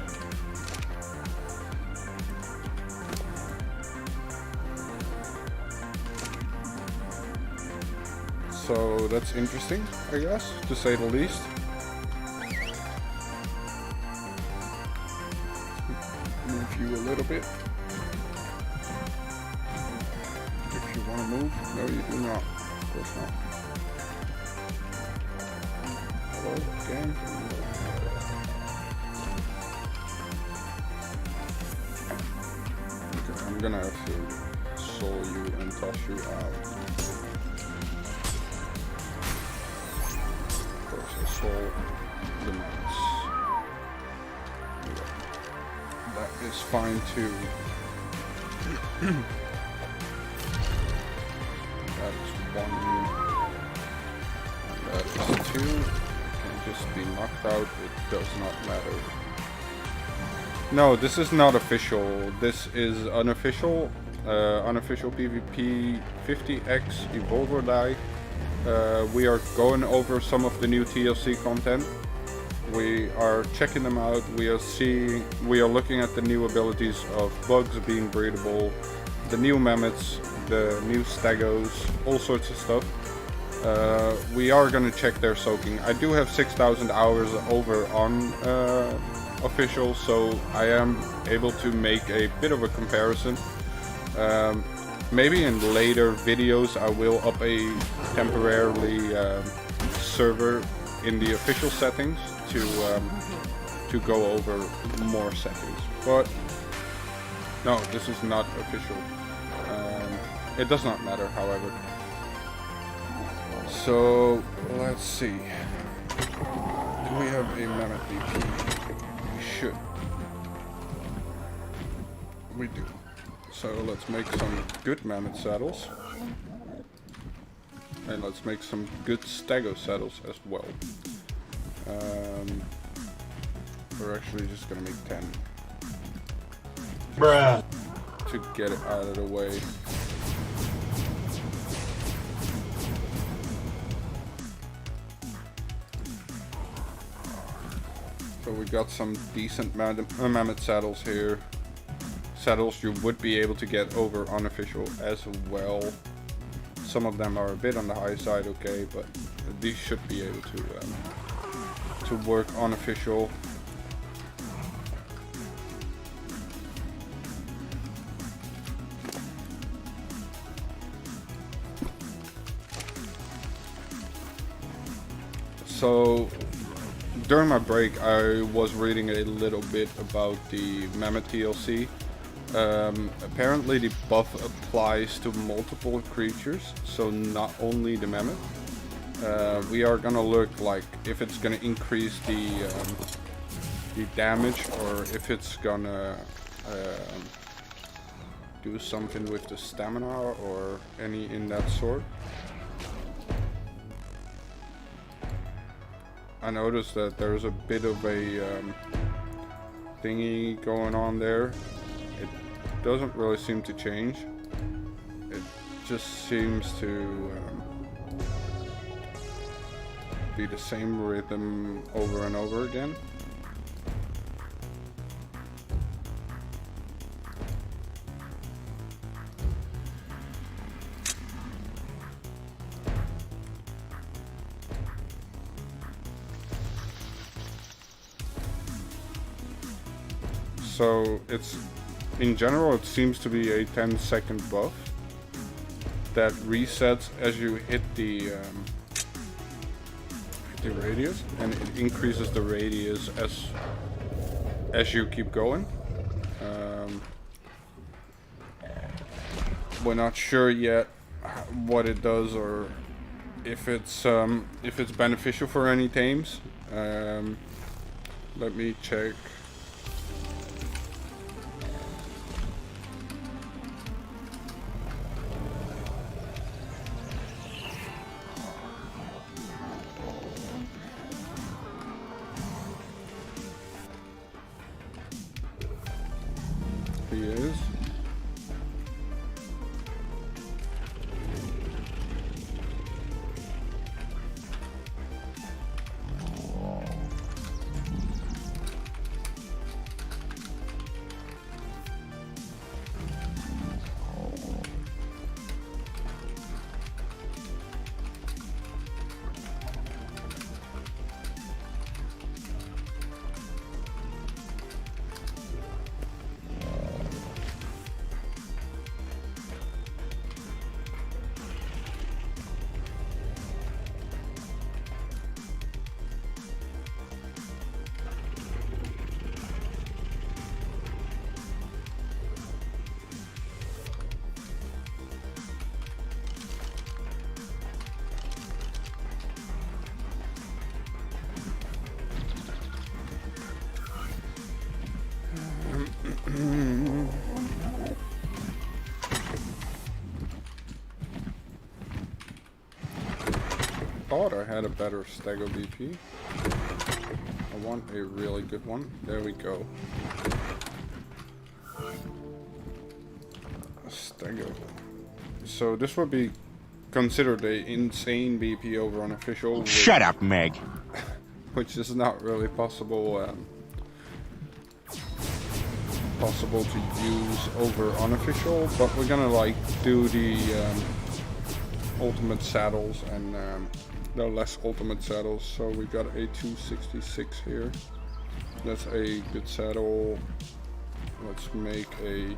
So that's interesting, I guess, to say the least. Move you a little bit. If you want to move, no, you do not. Of course not. Hello again. Okay, I'm gonna have to soul you and toss you out. Soul the mouse. Yeah. That is fine too. That is one. That is two. It can just be knocked out. It does not matter. No, this is not official. This is unofficial. Unofficial PvP 50x Evolver die. We are going over some of the new TLC content. We are checking them out. We are looking at the new abilities of bugs being breedable, the new mammoths, the new stegos, all sorts of stuff. We are going to check their soaking. I do have 6,000 hours over on official, so I am able to make a bit of a comparison. Maybe in later videos I will up a temporarily server in the official settings to go over more settings. But no, this is not official. It does not matter, however. So let's see. Do we have a mammoth VP? We should. We do. So let's make some good mammoth saddles. And let's make some good stego saddles as well. We're actually just gonna make 10. Bruh. To get it out of the way. So we got some decent mammoth saddles here. Saddles you would be able to get over unofficial as well. Some of them are a bit on the high side, okay, but these should be able to work unofficial. So during my break I was reading a little bit about the mammoth TLC. Apparently the buff applies to multiple creatures, so not only the mammoth. We are gonna look like if it's gonna increase the damage, or if it's gonna do something with the stamina or any in that sort. I noticed that there's a bit of a thingy going on there. It doesn't really seem to change. It just seems to be the same rhythm over and over again. So it's, in general, it seems to be a 10-second buff that resets as you hit the radius, and it increases the radius as you keep going. We're not sure yet what it does or if it's beneficial for any tames. Let me check. He is. Thought I had a better Stego BP. I want a really good one. There we go. Stego. So this would be considered a insane BP over unofficial. Shut up, Meg. Which is not really possible. Possible to use over unofficial, but we're gonna like do the ultimate saddles and the less ultimate saddles. So we got a 266 here. That's a good saddle. Let's make a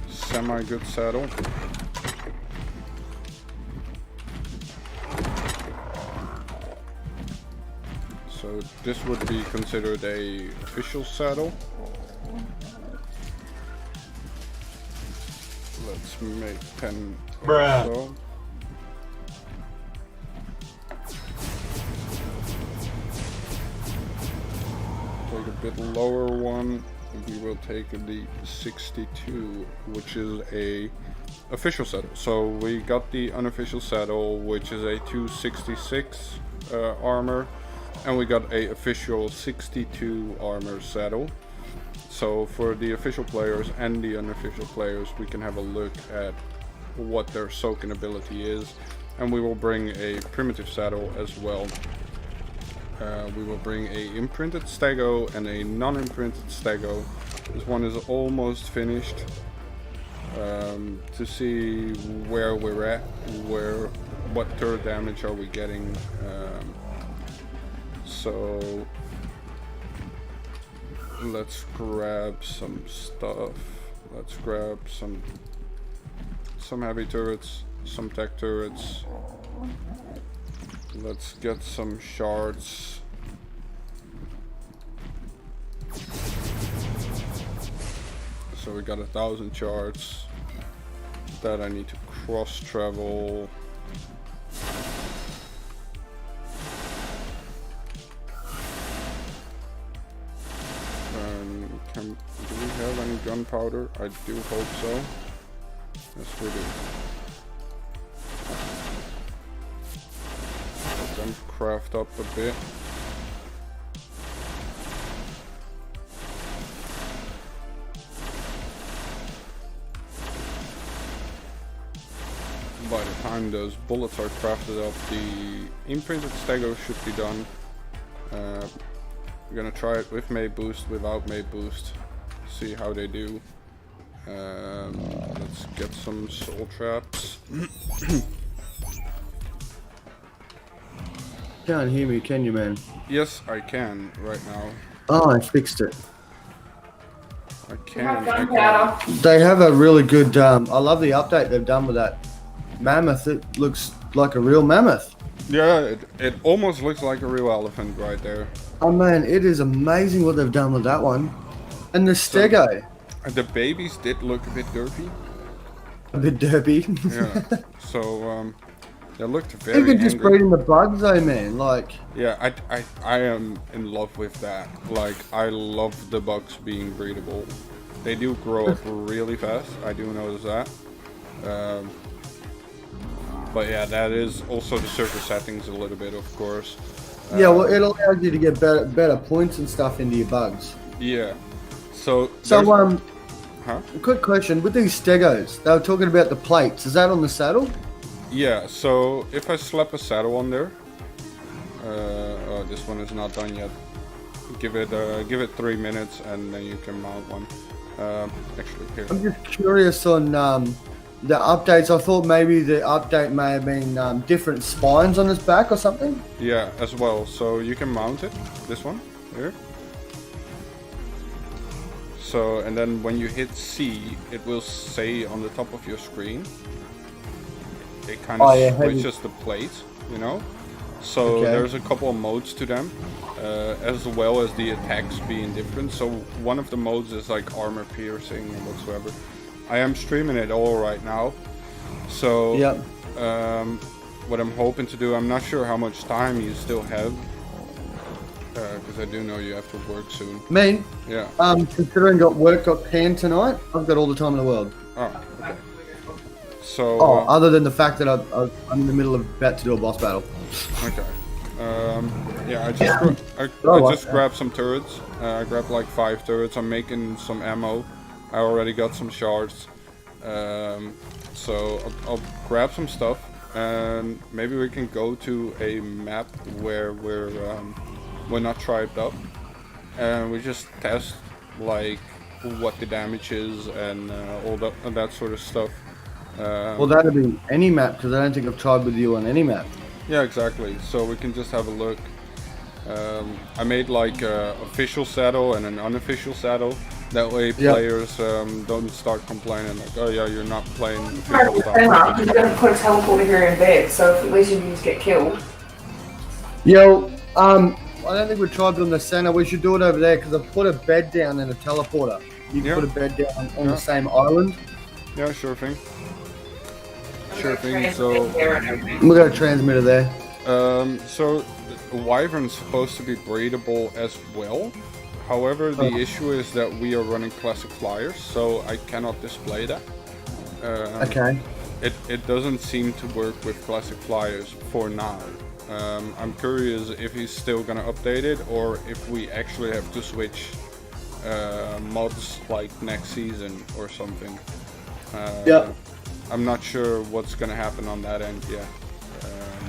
semi-good saddle. So this would be considered a official saddle. Let's make 10 also. Take a bit lower one. We will take the 62, which is a official saddle. So we got the unofficial saddle, which is a 266 armor, and we got a official 62 armor saddle. So for the official players and the unofficial players, we can have a look at what their soaking ability is, and we will bring a primitive saddle as well. We will bring a imprinted Stego and a non-imprinted Stego. This one is almost finished, to see where we're at, what turret damage are we getting. So let's grab some stuff. Let's grab some heavy turrets, some tech turrets. Let's get some shards. So we got 1,000 shards. That I need to cross travel. Do we have any gunpowder? I do hope so. Yes, we do. Let them craft up a bit. By the time those bullets are crafted up, the imprinted Stego should be done. We're gonna try it with May Boost, without May Boost, see how they do. Let's get some soul traps. Can't hear me, can you, man? Yes, I can right now. Oh, I fixed it. I can. They have a really good. I love the update they've done with that mammoth. It looks like a real mammoth. Yeah, it almost looks like a real elephant right there. Oh man, it is amazing what they've done with that one. And the Stego. The babies did look a bit derpy. a bit derpy. Yeah. So they looked very Even just angry. breeding the bugs though, man. Like, Yeah, I am in love with that. Like, I love the bugs being breedable. They do grow up really fast. I do notice that. But yeah, that is also the server settings a little bit, of course. yeah, well, it allows you to get better points and stuff into your bugs. Yeah. So So, huh? quick question with these stegos. They were talking about the plates. Is that on the saddle? Yeah. So if I slap a saddle on there, oh, this one is not done yet. Give it 3 minutes and then you can mount one. Actually, here. I'm just curious on the updates. I thought maybe the update may have been different spines on his back or something. Yeah, as well. So you can mount it. This one here. So, and then when you hit C, it will say on the top of your screen. It kind of switches the plate, you know. So there's a couple of modes to them, as well as the attacks being different. So one of the modes is like armor piercing or whatsoever. I am streaming it all right now. So what I'm hoping to do, I'm not sure how much time you still have. Because I do know you have to work soon. Me? Yeah. Considering got planned tonight, I've got all the time in the world. Oh, okay. So. Other than the fact that I'm in the middle of about to do a boss battle. Okay. Yeah, I just grabbed some turrets. I grabbed like 5 turrets. I'm making some ammo. I already got some shards. So I'll grab some stuff, and maybe we can go to a map where we're not tribed up, and we just test like what the damage is and all that sort of stuff. Well, that'd be any map, because I don't think I've tried with you on any map. Yeah, exactly. So we can just have a look. I made like a official saddle and an unofficial saddle. That way players don't start complaining like, oh yeah, you're not playing official stuff. You're going to put a teleporter here in bed, so if at least you just get killed. Yo, I don't think we tried on the center. We should do it over there, because I've put a bed down in a teleporter. You can put a bed down on the same island. Yeah, sure thing. Sure thing. So we got a transmitter there. So Wyvern's supposed to be breedable as well. However, the issue is that we are running classic flyers, so I cannot display that. Okay. It doesn't seem to work with classic flyers for now. I'm curious if he's still gonna update it, or if we actually have to switch mods like next season or something. I'm not sure what's gonna happen on that end yet.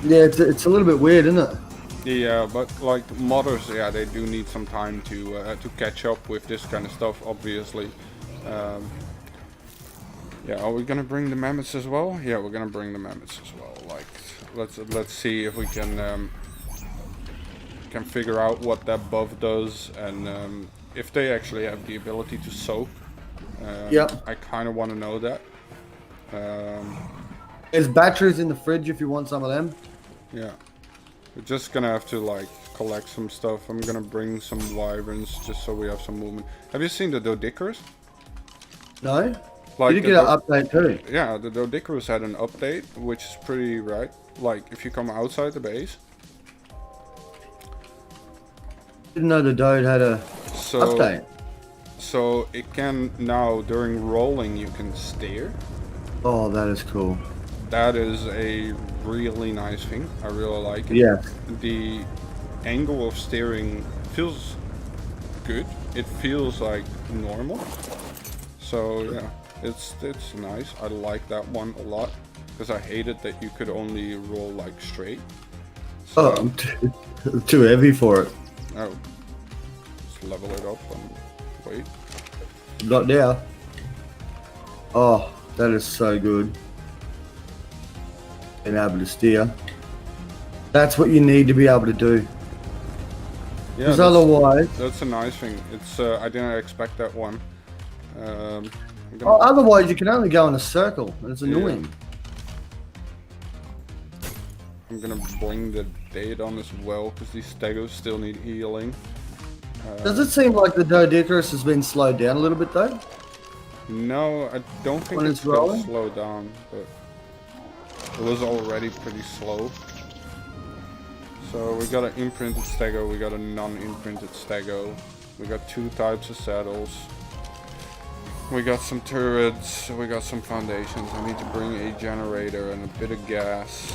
Yeah, it's a little bit weird, isn't it? Yeah, but like modders, yeah, they do need some time to catch up with this kind of stuff, obviously. Yeah, are we gonna bring the mammoths as well? Yeah, we're gonna bring the mammoths as well. Like, let's see if we can figure out what that buff does, and if they actually have the ability to soak. I kind of want to know that. There's batteries in the fridge if you want some of them. Yeah, we're just gonna have to like collect some stuff. I'm gonna bring some wyverns just so we have some movement. Have you seen the Dodicarus? No. Like, did you get an update too? Yeah, the Dodicarus had an update, which is pretty right. Like if you come outside the base. Didn't know the Dode had a update. So it can now, during rolling, you can steer. Oh, that is cool. That is a really nice thing. I really like it. Yeah. The angle of steering feels good. It feels like normal. So yeah, it's nice. I like that one a lot, because I hated that you could only roll like straight. So, I'm too heavy for it. Oh, just level it up and wait. Not there. Oh, that is so good. Being able to steer. That's what you need to be able to do. Yeah, because otherwise... That's a nice thing. It's I didn't expect that one. Otherwise you can only go in a circle, and it's annoying. I'm gonna bring the Daedon as well, because these Stegos still need healing. Does it seem like the Dodicarus has been slowed down a little bit though? No, I don't think When it's it's gonna rolling? slow down, but it was already pretty slow. So we got an imprinted stego, we got a non-imprinted stego. We got 2 types of saddles. We got some turrets, we got some foundations. I need to bring a generator and a bit of gas.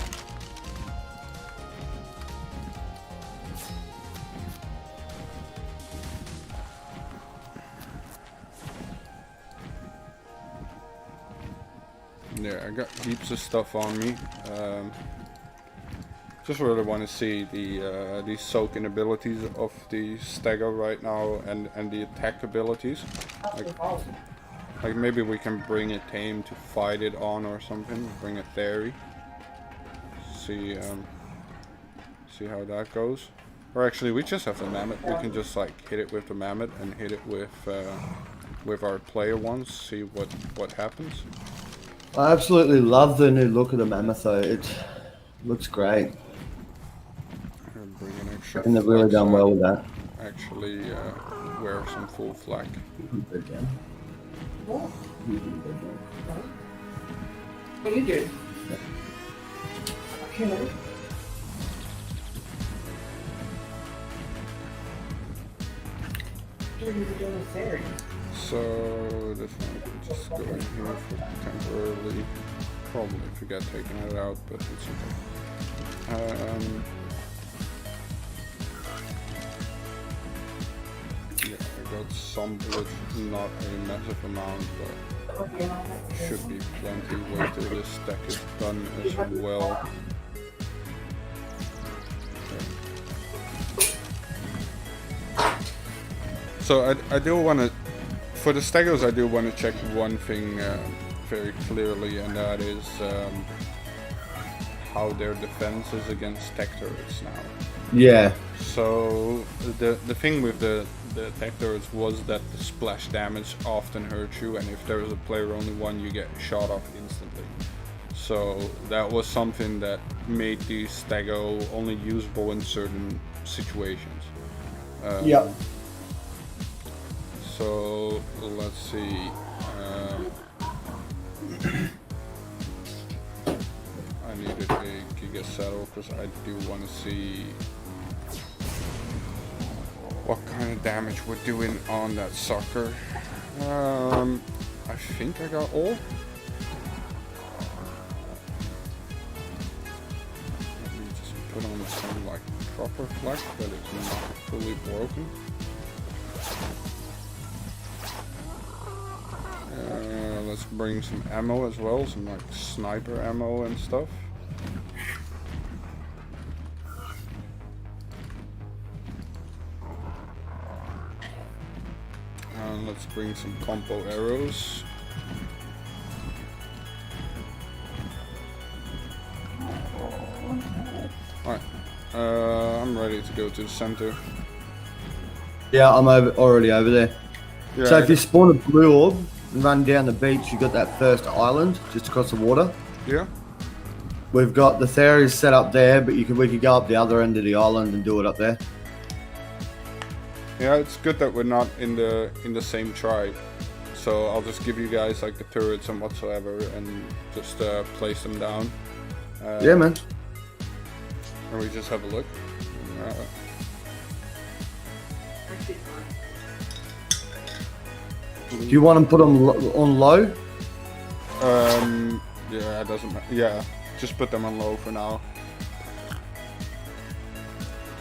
Yeah, I got heaps of stuff on me. Just really want to see the soaking abilities of the stego right now and the attack abilities. Like maybe we can bring a tame to fight it on or something. Bring a theory. See see how that goes. Or actually, we just have the mammoth. We can just like hit it with the mammoth and hit it with our player ones. See what happens. I absolutely love the new look of the mammoth though. It looks great. Bring an extra And they've really flak done so well I with that. actually wear some full flak. What are you doing? Okay. What are you doing with fairy? So this one can just go in here for temporarily. Probably forget taking it out, but it's okay. Yeah, I got some bullets, not a massive amount, but should be plenty. Wait till this stack is done as well. So I do want to, for the stegos, I do want to check one thing very clearly, and that is how their defense is against tech turrets now. Yeah. So the thing with the tech turrets was that the splash damage often hurts you, and if there is a player only one, you get shot off instantly. So that was something that made the stego only usable in certain situations. Yep. So let's see. I needed a Giga saddle because I do want to see what kind of damage we're doing on that sucker. I think I got all. Let me just put on some like proper flak, but it's not fully broken. Let's bring some ammo as well, some like sniper ammo and stuff. And let's bring some combo arrows. Alright, I'm ready to go to the center. Yeah, I'm already over there. Yeah, So if you spawn a blue orb and run down the beach, you got that first island just across the water. yeah. We've got the theories set up there, but we could go up the other end of the island and do it up there. Yeah, it's good that we're not in the same tribe. So I'll just give you guys like the turrets and whatsoever, and just place them down. Yeah, man. And we just have a look. Do you want them put on low? Yeah, it doesn't matter. Yeah, just put them on low for now,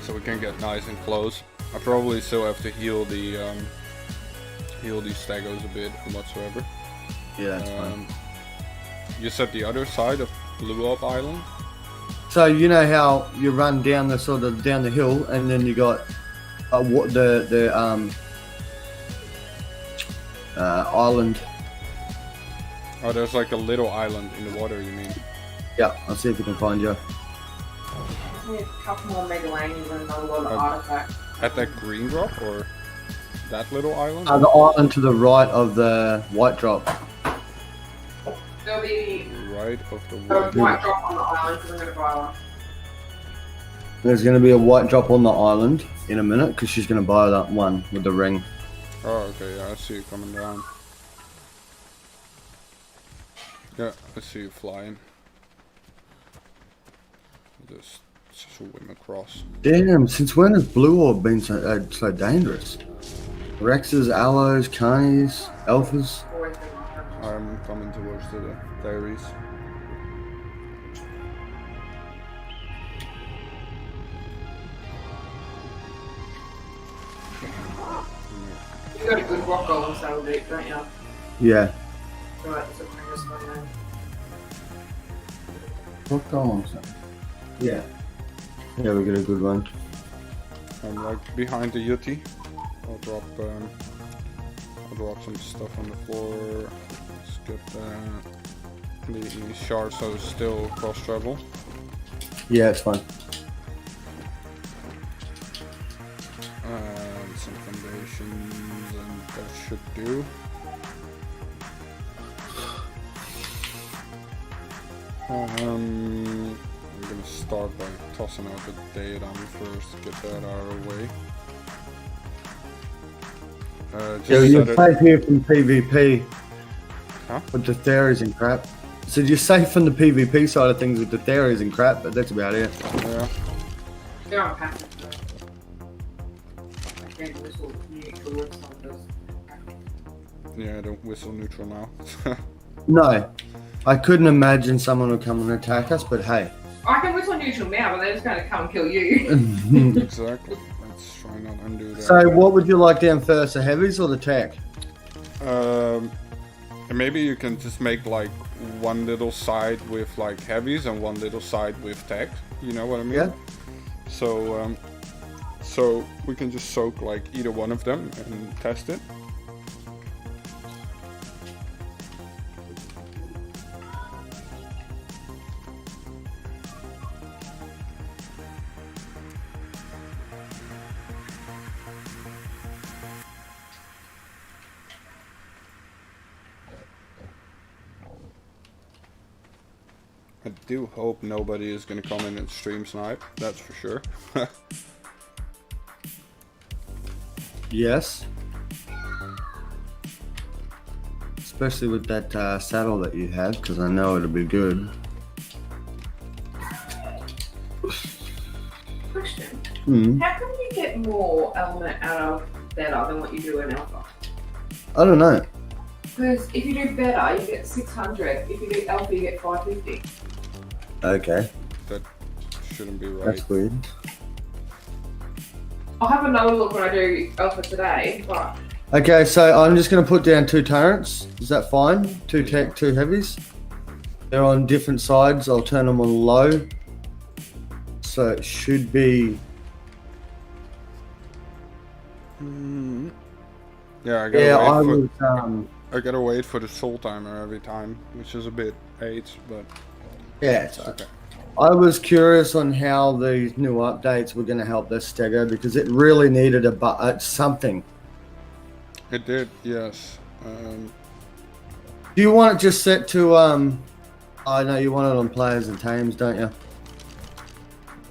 so we can get nice and close. I probably still have to heal the heal these stegos a bit and whatsoever. Yeah, that's fine. You said the other side of Blue Up Island. So you know how you run down the down the hill, and then you got the island. Oh, there's like a little island in the water, you mean? Yeah, I'll see if we can find you. We have a couple more mega lanes and another lot of artifacts. At that green drop, or that little island? The island to the right of the white drop. There'll be Right of the a water. white drop on the island because I'm going to buy one. There's going to be a white drop on the island in a minute because she's going to buy that one with the ring. Oh, okay, yeah, I see it coming down. Yeah, I see you flying. Just swim across. Damn, since when has Blue Orb been so dangerous? Rexes, Allos, Carnies, Alphas. Always been like that. I'm coming towards the dairies. You got a good rock golem saddle deep, don't you? Yeah. Right, it's a previous one then. What golems? Yeah. Yeah, we got a good one. I'm like behind the Yeti. I'll drop some stuff on the floor. Let's get the shards so it's still cross travel. Yeah, it's fine. Some foundations, and that should do. I'm gonna start by tossing out the Daedon first, get that out of the way. Yeah, Just you're set it. safe here from PvP. Huh? With the theories and crap. So you're safe from the PvP side of things with the theories and crap, but that's about it. Yeah. They're on passive though. I can't whistle neutral with some of this. Yeah, don't whistle neutral now. No. I couldn't imagine someone would come and attack us, but hey. I can whistle neutral now, but they're just going to come and kill you. Exactly. Let's try not undo that. So what would you like down first, the heavies or the tech? Maybe you can just make like one little side with like heavies and one little side with tech. You know what I mean? Yeah. So so we can just soak like either one of them and test it. I do hope nobody is gonna come in and stream snipe, that's for sure. Yes. Especially with that saddle that you have, because I know it'll be good. Question. Hmm. How come you get more element out of better than what you do in alpha? I don't know. Because if you do better, you get 600. If you do alpha, you get 550. Okay. That shouldn't be right. That's weird. I'll have another look when I do alpha today, but Okay, so I'm just going to put down 2 turrets. Is that fine? 2 tech, 2 heavies. They're on different sides. I'll turn them on low. So it should be... Yeah, I gotta Yeah, I wait was... I gotta wait for the soul timer every time, which is a bit AIDS, but Yeah, it's okay. I was curious on how these new updates were going to help this stego because it really needed something. It did, yes. Do you want it just set to I know you want it on players and tames, don't you?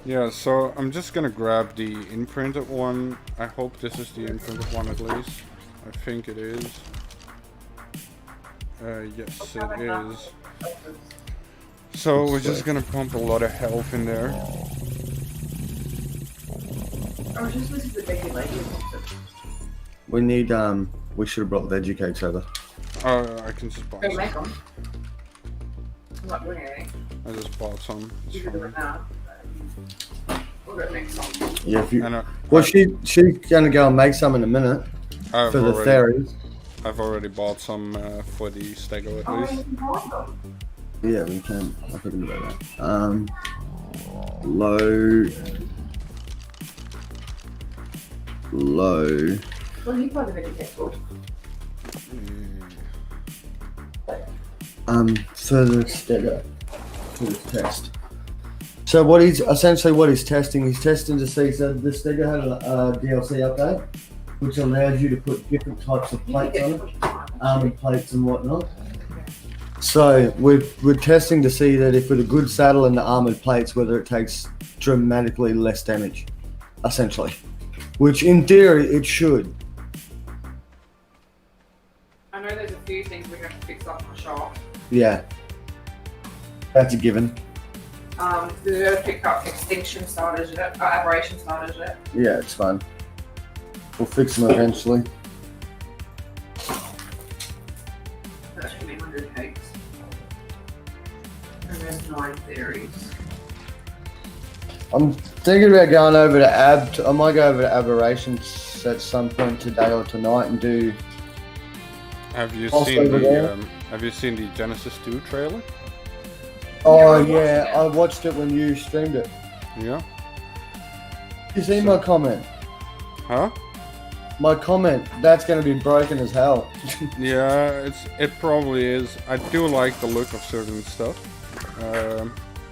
Yeah, so I'm just gonna grab the imprinted one. I hope this is the imprinted one at least. I think it is. Yes, it is. So we're just gonna pump a lot of health in there. I was just listening to the Becky Lady. We need we should have brought veggie cakes over. I can just buy Go some. make them. I'm not doing anything. I just bought some. It's You can do fine. it now. We'll go make some. Yeah, if you And well she's gonna go and make some in a minute for the theories. I've already bought some for the stego at Oh, least. you can buy them. Yeah, we can. I forgot about that. Low. Well, you buy the Becky Cake book. For the stego, for this test. So what he's testing, he's testing to see. So the stego had a DLC update, which allows you to put different types of plates on it, armored plates and whatnot. So we're testing to see that if with a good saddle and the armored plates, whether it takes dramatically less damage, essentially. Which in theory it should. I know there's a few things we have to fix up in the shop. Yeah. That's a given. We gotta pick up extinction starters yet? Aberration starters yet? Yeah, it's fine. We'll fix them eventually. That should be 100 pegs. And there's 9 theories. I'm thinking about going over to I might go over to Aberrations at some point today or tonight and do. Have you Also seen over there. Have you seen the Genesis 2 trailer? Oh Yeah, yeah, I I watched it when you streamed it. Yeah. You see my comment? Huh? My comment. That's going to be broken as hell. Yeah, it probably is. I do like the look of certain stuff.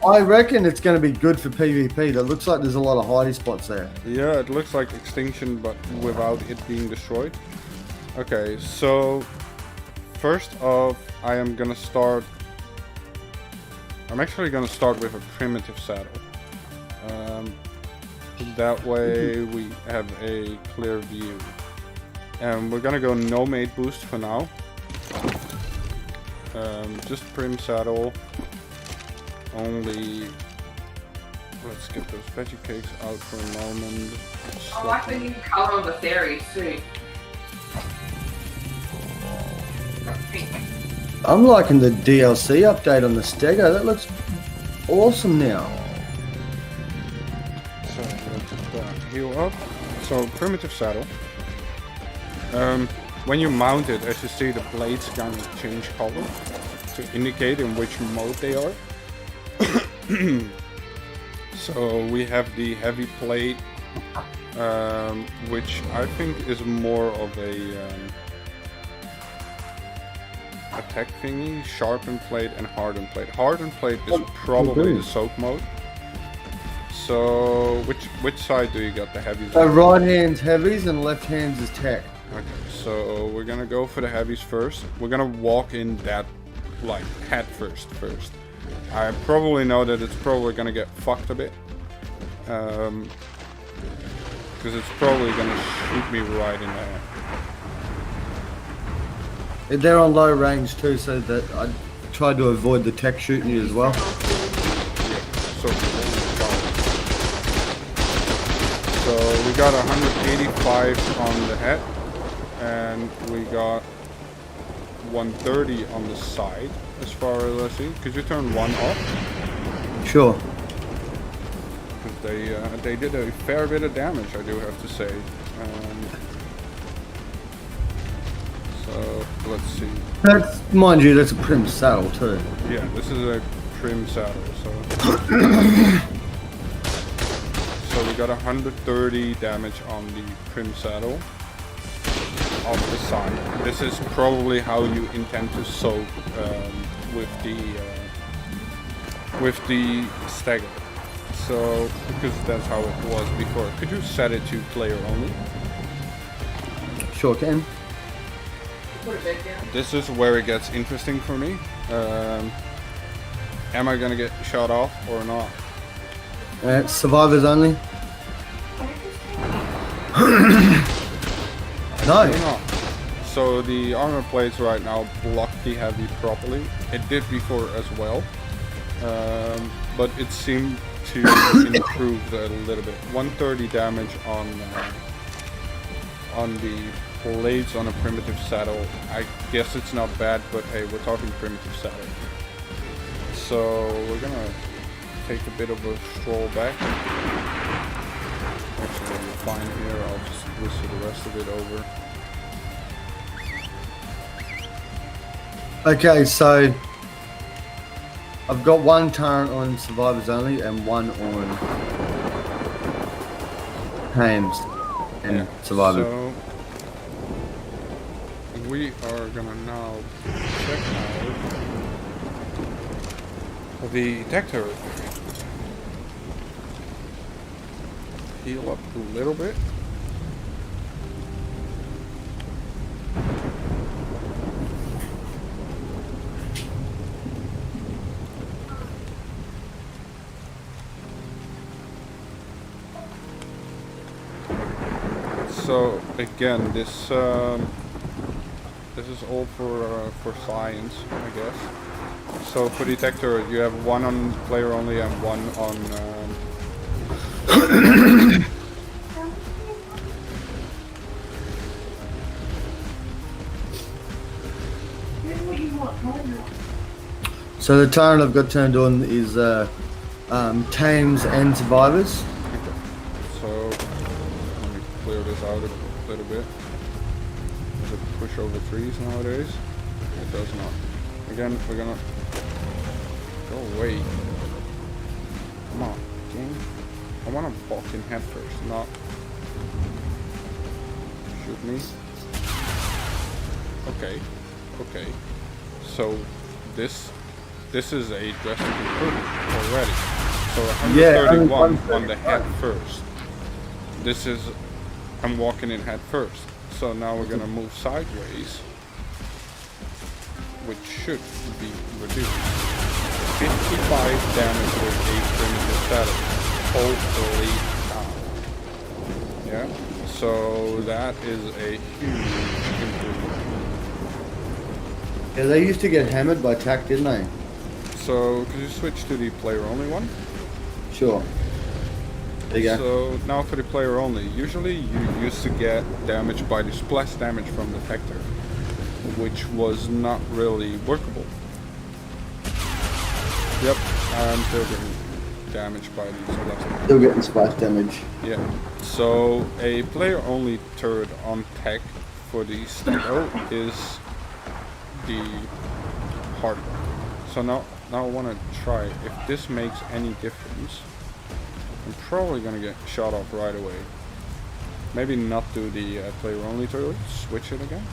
I reckon it's going to be good for PvP. That looks like there's a lot of hidey spots there. Yeah, it looks like Extinction, but without it being destroyed. Okay, so first off, I'm actually gonna start with a primitive saddle. That way we have a clear view. And we're gonna go no mate boost for now. Just prim saddle. Only. Let's get those veggie cakes out for a moment. I like the new colour of the theories too. Got pink. I'm liking the DLC update on the Stego. That looks awesome now. So let's heal up. So primitive saddle. When you mount it, as you see, the blades kind of change color to indicate in which mode they are. So we have the heavy plate, which I think is more of a attack thingy. Sharpened plate and hardened plate. Hardened plate is probably the soak mode. So which side do you got the heavies? Right hand's heavies and left hand's is tech. Okay, so we're gonna go for the heavies first. We're gonna walk in that like head first. I probably know that it's probably gonna get fucked a bit. Because it's probably gonna shoot me right in the head. They're on low range too, so that I tried to avoid the tech shooting you as well. So we got 185 on the head, and we got 130 on the side, as far as I see. Could you turn one off? Sure. Because they did a fair bit of damage, I do have to say. So let's see. That's, mind you, that's a prim saddle too. Yeah, this is a trim saddle, so. So we got 130 damage on the trim saddle off the side. This is probably how you intend to soak with the stagger. So because that's how it was before. Could you set it to player only? Sure can. Put it back down. This is where it gets interesting for me. Am I gonna get shot off or not? Survivors only. No. Or not? So the armor plates right now block the heavy properly. It did before as well, but it seemed to improve a little bit. 130 damage on the blades on a primitive saddle. I guess it's not bad, but hey, we're talking primitive saddle. So we're gonna take a bit of a stroll back. Actually, you're fine here. I'll just whistle the rest of it over. Okay, so I've got one turret on survivors only and one on hams and survivors. So we are gonna now check out the tech turret. Heal up a little bit. So again, this is all for science, I guess. So for detector, you have one on player only and one on. So the turret I've got turned on is tames and survivors. Okay. So let me clear this out a little bit. Does it push over trees nowadays? It does not. Again, we're gonna go away. Come on, game. I wanna walk in head first, not shoot me. Okay, okay. So this is a drastic improvement already. So 131 on the head first. This is, I'm walking in head first. So now we're gonna move sideways, which should be reduced. 55 damage with a primitive status. Holy cow. Yeah, so that is a huge improvement. Yeah, they used to get hammered by attack, didn't they? So, could you switch to the player only one? Sure. There you go. So, now for the player only. Usually you used to get damage by the splash damage from the detector, which was not really workable. Yep, I'm still getting damaged by these splash. Still getting splash damage. Yeah. So, a player only turret on tech for the Stego is the hard one. So now I want to try if this makes any difference. I'm probably gonna get shot off right away. Maybe not do the player only turret. Switch it again.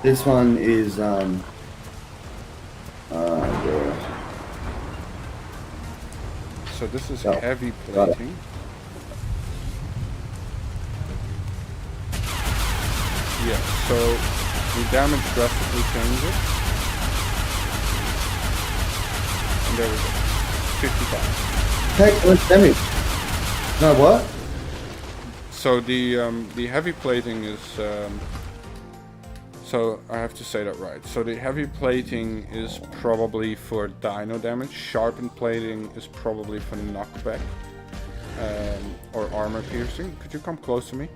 This one is So this is Oh, heavy got it. plating. Yeah. So the damage drastically changes. And there we go. 55. take less damage. No, what? So the heavy plating is so I have to say that right. So the heavy plating is probably for dino damage. Sharpened plating is probably for knockback or armor piercing. Could you come close to me?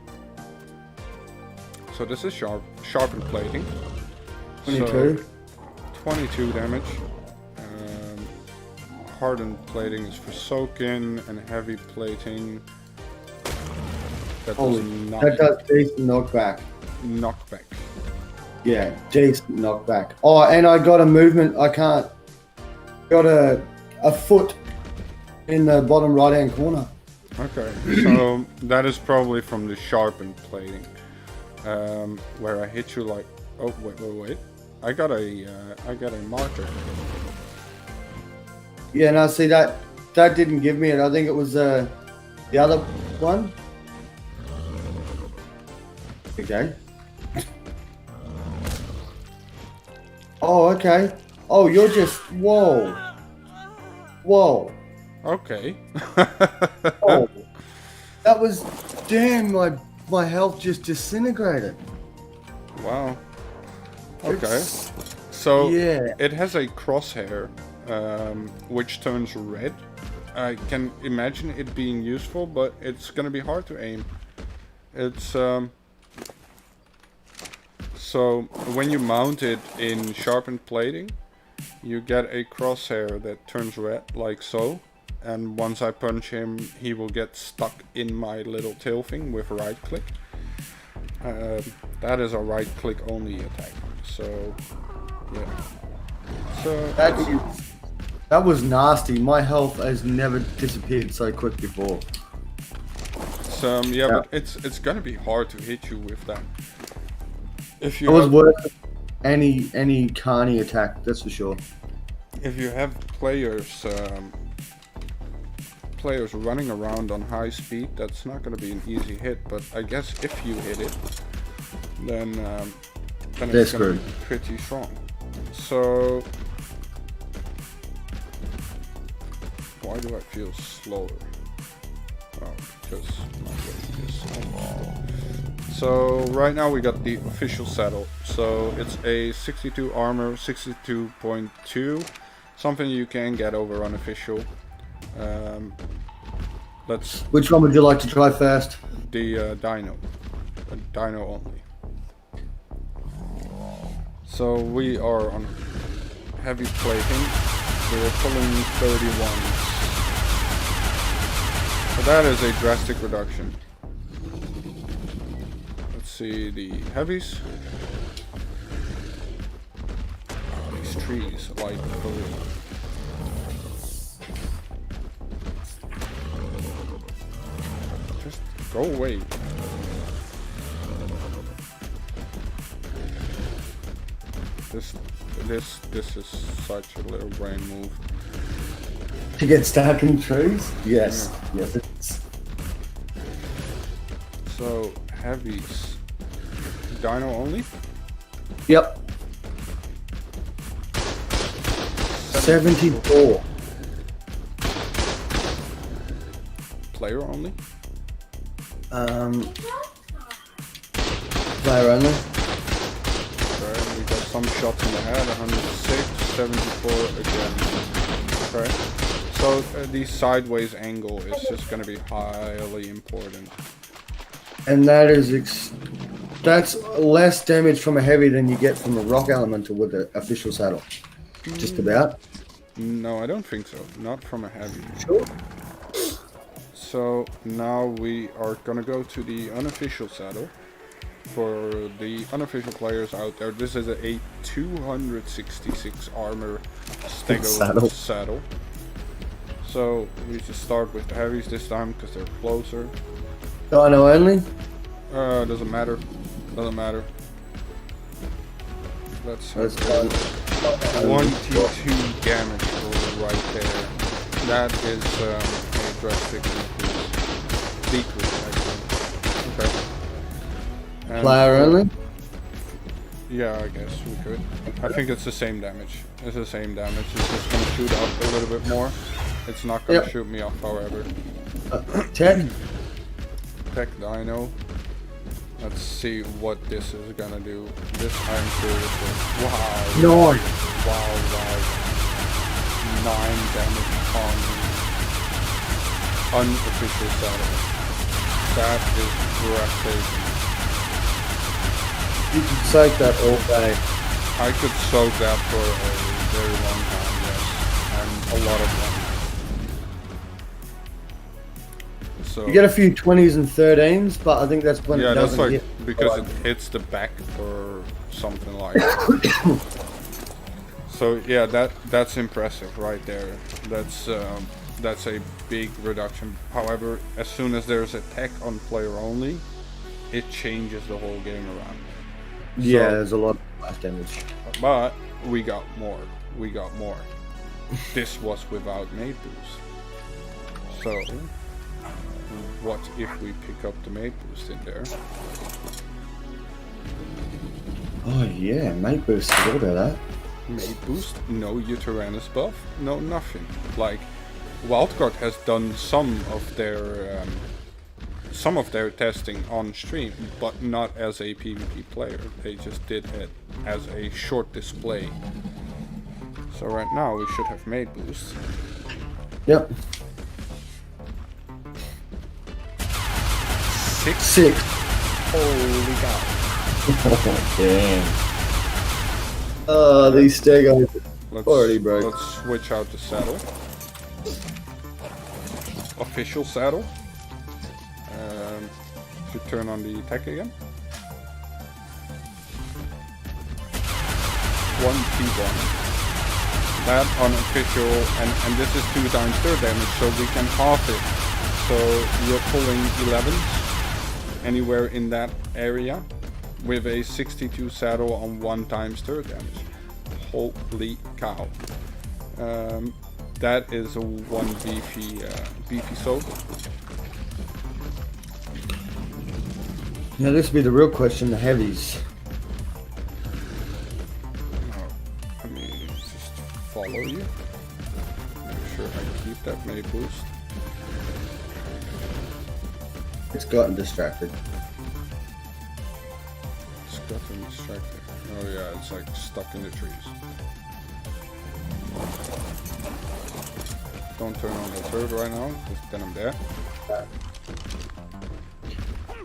So this is sharpened plating. 22. So 22 damage. Hardened plating is for soaking, and heavy plating that does not That does decent knockback. knockback. Yeah, decent knockback. Oh, and I got a movement. I can't. Got a foot in the bottom right hand corner. Okay, so that is probably from the sharpened plating, where I hit you like. Oh wait! I got a marker. Yeah, no, see that didn't give me it. I think it was the other one. Okay. Oh, okay. Oh, you're just whoa. Okay. Oh, that was damn. My health just disintegrated. Wow. Okay. It's- So yeah. it has a crosshair, which turns red. I can imagine it being useful, but it's gonna be hard to aim. It's so when you mount it in sharpened plating, you get a crosshair that turns red like so. And once I punch him, he will get stuck in my little tail thing with right click. That is a right click only attack. So yeah. So That was nasty. My health has never disappeared so quick before. So yeah, but it's gonna be hard to hit you with that. If you It was have, worth any carny attack, that's for sure. if you have players running around on high speed, that's not gonna be an easy hit. But I guess if you hit it, then it's gonna be pretty strong. So why do I feel slower? Oh, because my weight is So right now we got the official saddle. So it's a 62 armor, 62.2, something you can get over unofficial. Let's Which one would you like to try first? the dino only. So we are on heavy plating. We're pulling 31. So that is a drastic reduction. Let's see the heavies. Oh, these trees light blue. Just go away. This is such a little brain move. To get stuck in trees? Yes. Yeah. Yes, it's. So heavies. Dino only? Yep. 74. Player only? Player only. Okay, we got some shots in the head, 106, 74 again. Okay. So the sideways angle is just going to be highly important. And that is that's less damage from a heavy than you get from a rock elemental with the official saddle. Just about. No, I don't think so. Not from a heavy. Sure. So now we are gonna go to the unofficial saddle. For the unofficial players out there, this is a 266 armor stego saddle. So we just start with the heavies this time because they're closer. Dino only? Doesn't matter. Doesn't matter. Let's go. 22 damage for right there. That is a drastic decrease actually. Okay. And Player only? Yeah, I guess we could. I think it's the same damage. It's the same damage. It's just gonna shoot up a little bit more. It's not gonna shoot me off, however. Tech? Tech Dino. Let's see what this is gonna do. This I'm curious with. Wow. No. Wow, wow. 9 damage on unofficial saddle. That is breathtaking. You can soak that all day. I could soak that for a very long time, yes. And a lot of fun. So You get a few 20s and 13s, but I think that's when it doesn't that's like hit. because it hits the back or something like that. So yeah, that's impressive right there. That's a big reduction. However, as soon as there's a tech on player only, it changes the whole game around. Yeah, there's a lot of blast damage. But we got more. We got more. This was without mate boost. So what if we pick up the mate boost in there? Oh yeah, mate boost. Forgot about that. Mate boost, no Uteranus buff, no nothing. Like Wildcard has done some of their testing on stream, but not as a PvP player. They just did it as a short display. So right now we should have mate boost. Yep. 6. Holy cow. Oh, damn. Oh, these stegos already broke. Let's switch out the saddle. Official saddle. To turn on the attack again. 1T1. That unofficial, and this is 2 times third damage, so we can half it. So you're pulling 11s anywhere in that area with a 62 saddle on 1 times third damage. Holy cow. That is a 1 beefy soak. Now this would be the real question, the heavies. I mean, just follow you. Make sure I keep that mate boost. It's gotten distracted. Getting distracted. Oh yeah, it's like stuck in the trees. Don't turn on the turret right now, because then I'm there.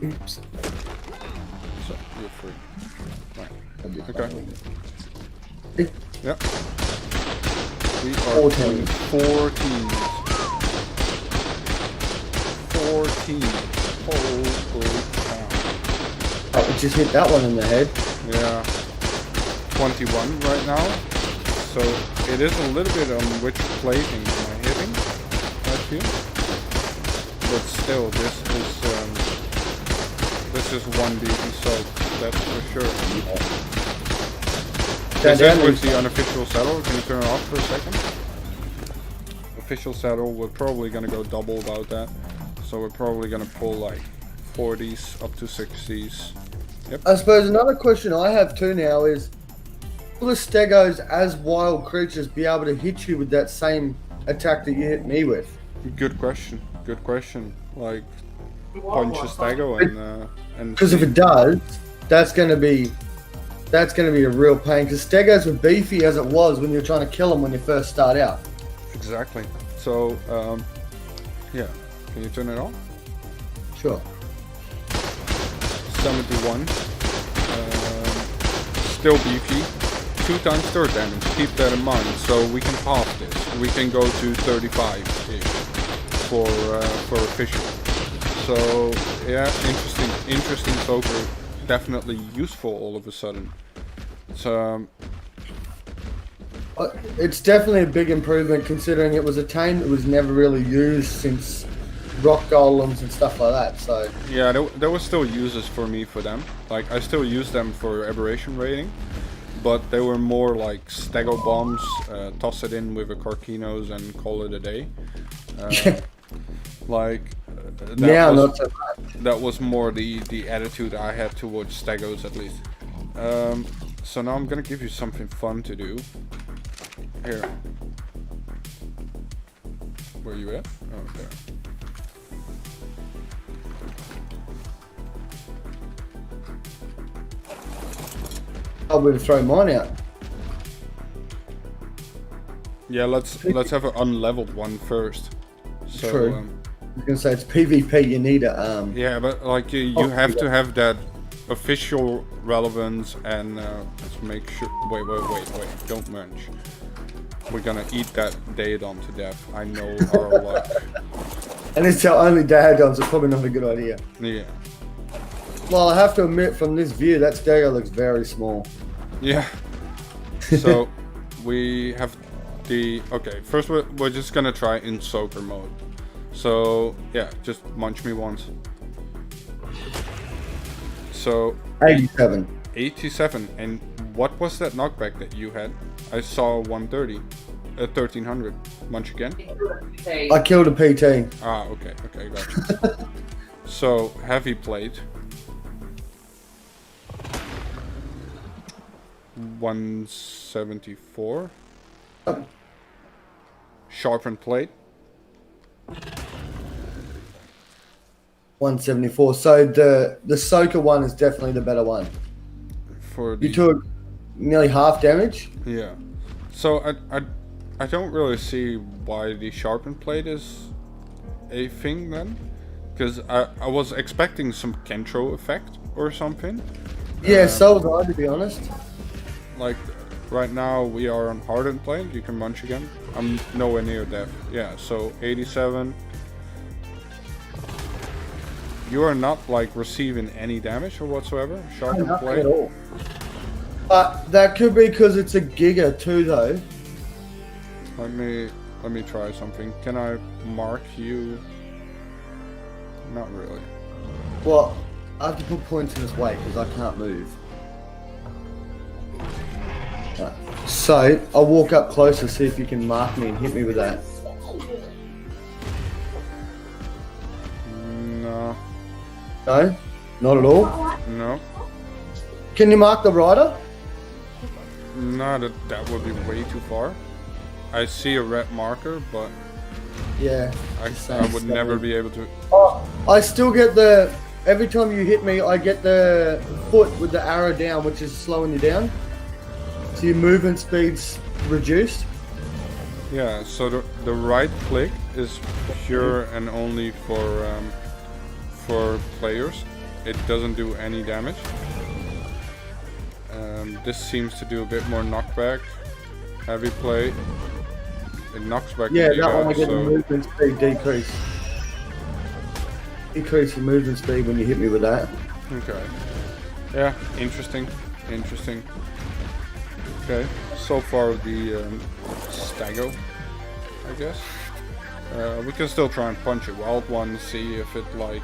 Oops. So, you're free. Right. That'd be Okay. fine. Yep. We are 14. 14. 14. Holy cow. Oh, we just hit that one in the head. Yeah. 21 right now. So it is a little bit on which plating am I hitting, I feel. But still, this is one beefy soak, that's for sure. This is with the unofficial saddle. Can you turn it off for a second? Official saddle, we're probably gonna go double about that. So we're probably gonna pull like 40s up to 60s. Yep. I suppose another question I have too now is, will the stegos as wild creatures be able to hit you with that same attack that you hit me with? Good question. Good question. Like punch a stego and Because if see. it does, that's gonna be a real pain. Because stegos were beefy as it was when you're trying to kill them when you first start out. Exactly. So yeah. Can you turn it on? Sure. 71. Still beefy. 2 times turret damage. Keep that in mind. So we can half this. We can go to 35-ish for official. So yeah, interesting soaker. Definitely useful all of a sudden. It's definitely a big improvement considering it was a tame that was never really used since rock golems and stuff like that. So Yeah, there was still uses for me for them. Like I still use them for aberration rating, but they were more like stego bombs. Toss it in with a Carquinos and call it a day. That was more the attitude I had towards stegos at least. So now I'm gonna give you something fun to do. Here. Where you at? Oh, there. I would have thrown mine out. Yeah, let's have an unleveled one first. So, True. I was gonna say it's PvP. You need a yeah, but like you have to have that official relevance and let's make sure. Wait! Don't munch. We're gonna eat that Daedon to death. I know our luck. And it's our only Daedons, so probably not a good idea. Yeah. Well, I have to admit, from this view, that stego looks very small. Yeah. So we have the first we're just gonna try in soaker mode. So yeah, just munch me once. So 87. 87. And what was that knockback that you had? I saw 130. 1300. Munch again? I killed a PT. Ah, okay, gotcha. So heavy plate. 174. Sharpened plate. 174. So the soaker one is definitely the better one. For the, You took nearly half damage. yeah. So I don't really see why the sharpened plate is a thing then, because I was expecting some Kentro effect or something. Yeah, so was I, to be honest. Like right now we are on hardened plate. You can munch again. I'm nowhere near death. Yeah. So 87. You are not like receiving any damage or whatsoever. Sharpened Nothing plate. at all. But that could be because it's a Giga too, though. Let me try something. Can I mark you? Not really. Well, I have to put points in his way because I can't move. Right. So I'll walk up closer, see if you can mark me and hit me with that. No. No, not at all. No. Can you mark the rider? No, that would be way too far. I see a red marker, but Yeah. I would never be able to. Oh, I still get the every time you hit me, I get the foot with the arrow down, which is slowing you down. So your movement speed's reduced. Yeah, so the right click is pure and only for players. It doesn't do any damage. This seems to do a bit more knockback. Heavy play. It knocks back Yeah, the that one I get the so movement speed decrease. Decrease your movement speed when you hit me with that. okay. Yeah, interesting. Interesting. Okay, so far the Stago, I guess. We can still try and punch a wild one, see if it like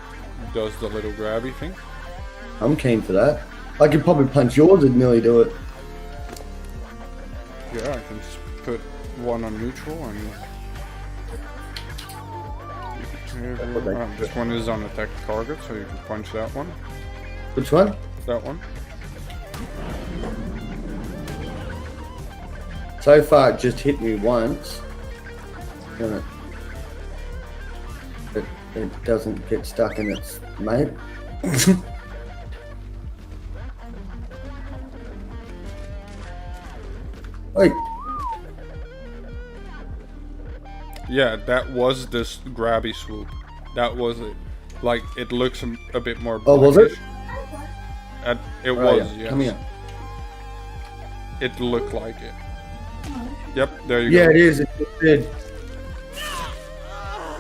does the little grabby thing. I'm keen for that. I could probably punch yours and nearly do it. Yeah, I can just put one on neutral and this one is on attack target, so you can punch that one. Which one? That one. So far, it just hit me once. And it doesn't get stuck in its mate. Wait, Yeah, that was this grabby swoop. That was it. Like, it looks a bit more oh, was it? blackish. It Oh, was, yeah. yes. Come here. It looked like it. Yep, there you Yeah, go. it is. It did.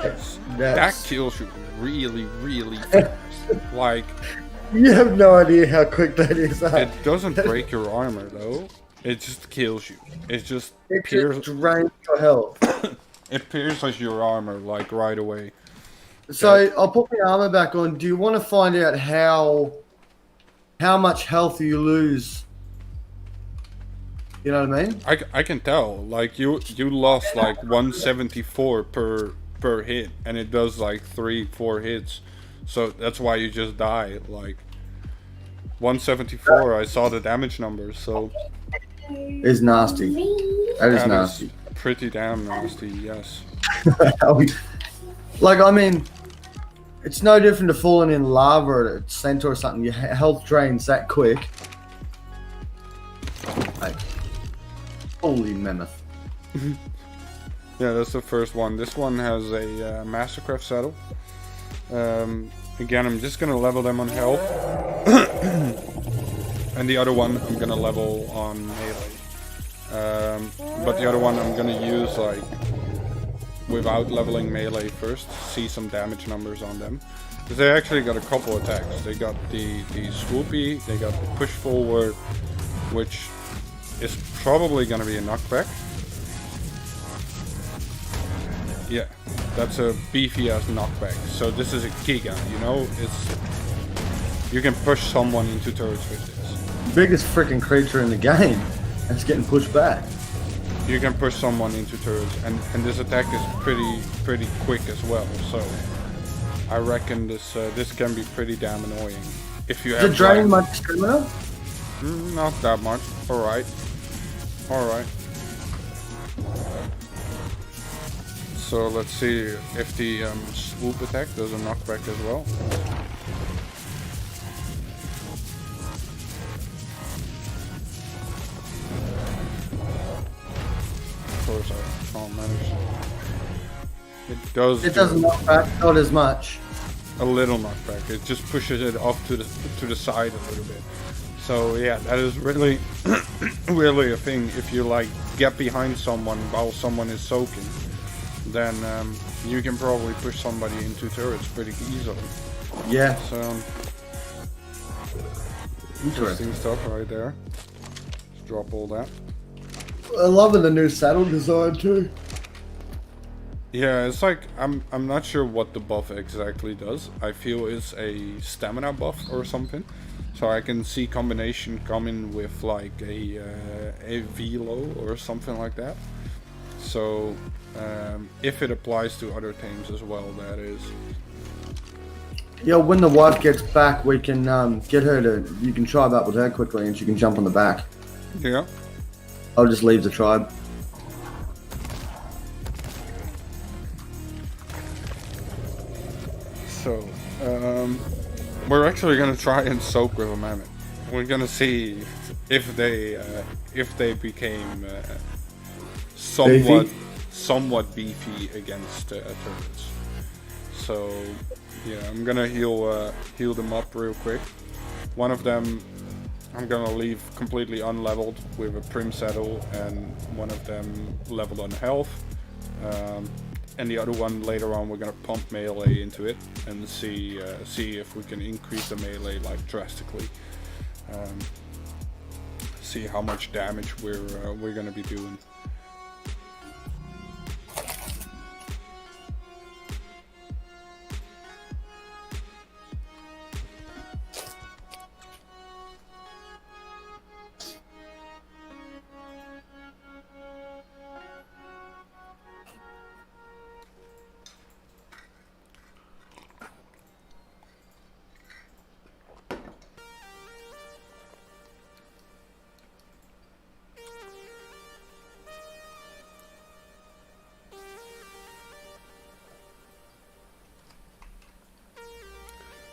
That That's, kills you really, really fast. Like, you have no idea how quick that is. it doesn't break your armor though. It just kills you. It just It pierces. just drains your health. It pierces your armor like right away. So I'll put my armor back on. Do you want to find out how much health you lose? You know what I mean? I can tell. Like you lost like 174 per hit, and it does like 3-4 hits. So that's why you just die. Like 174. I saw the damage numbers. So It's nasty. That is that nasty. is pretty damn nasty. Yes. Like, I mean, it's no different to falling in lava at a center or something. Your health drains that quick. Like, holy mammoth. Yeah, that's the first one. This one has a Mastercraft saddle. Again, I'm just gonna level them on health, and the other one I'm gonna level on melee. But the other one I'm gonna use like without leveling melee first, see some damage numbers on them. Because they actually got a couple attacks. They got the swoopy, they got the push forward, which is probably gonna be a knockback. Yeah, that's a beefy ass knockback. So this is a Giga, you know? You can push someone into turrets with this. Biggest freaking creature in the game. That's getting pushed back. You can push someone into turrets, and this attack is pretty quick as well. So I reckon this can be pretty damn annoying if you Does have. it drain like- much stamina? Not that much. All right. So let's see if the swoop attack does a knockback as well. Of course I can't manage. It does. It doesn't knock back, not as much. A little knockback. It just pushes it off to the side a little bit. So yeah, that is really really a thing. If you like get behind someone while someone is soaking, then you can probably push somebody into turrets pretty easily. Yeah. So Interesting. interesting stuff right there. Just drop all that. I'm loving the new saddle design too. Yeah, it's like I'm not sure what the buff exactly does. I feel it's a stamina buff or something. So I can see combination coming with like a velo or something like that. So if it applies to other teams as well, that is. Yeah, when the wife gets back, we can get her to. You can tribe up with her quickly, and she can jump on the back. Yeah. I'll just leave the tribe. So we're actually gonna try and soak with a mammoth. We're gonna see if they became somewhat beefy against turrets. So yeah, I'm gonna heal them up real quick. One of them I'm gonna leave completely unleveled with a prim saddle, and one of them leveled on health. And the other one later on we're gonna pump melee into it and see if we can increase the melee like drastically. See how much damage we're gonna be doing.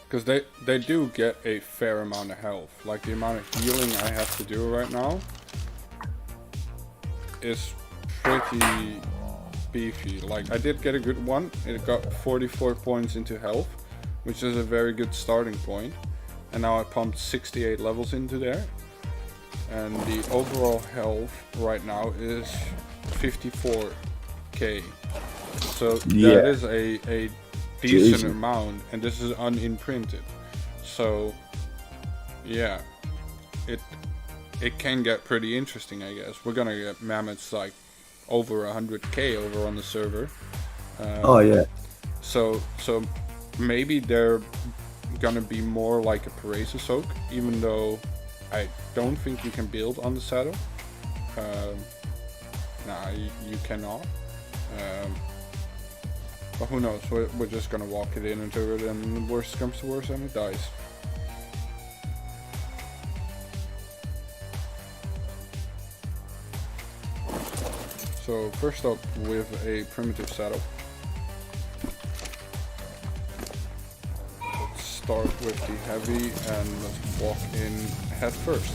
Because they do get a fair amount of health. Like the amount of healing I have to do right now is pretty beefy. Like I did get a good one. It got 44 points into health, which is a very good starting point. And now I pumped 68 levels into there. And the overall health right now is 54k. So that is a decent amount, and this is unimprinted. So yeah, it can get pretty interesting, I guess. We're gonna get mammoths like over 100k over on the server. Oh yeah. So maybe they're gonna be more like a Paresa soak, even though I don't think you can build on the saddle. Nah, you cannot. But who knows, we're just gonna walk it in into it, and worst comes to worst and it dies. So first up with a primitive saddle. Let's start with the heavy and let's walk in head first.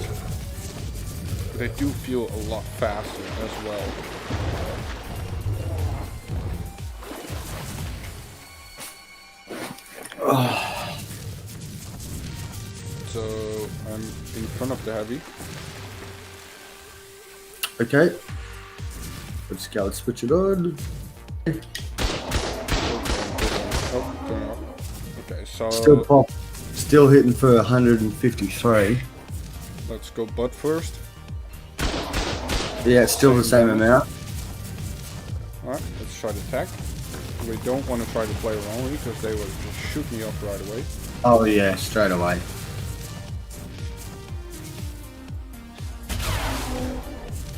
They do feel a lot faster as well. So I'm in front of the heavy. Okay. Let's go. Let's switch it on. Okay, so Still pop. Still hitting for 153. let's go butt first. Yeah, it's still the same amount. Alright, let's try the attack. We don't want to try to play wrongly because they will just shoot me off right away. Oh yeah, straight away.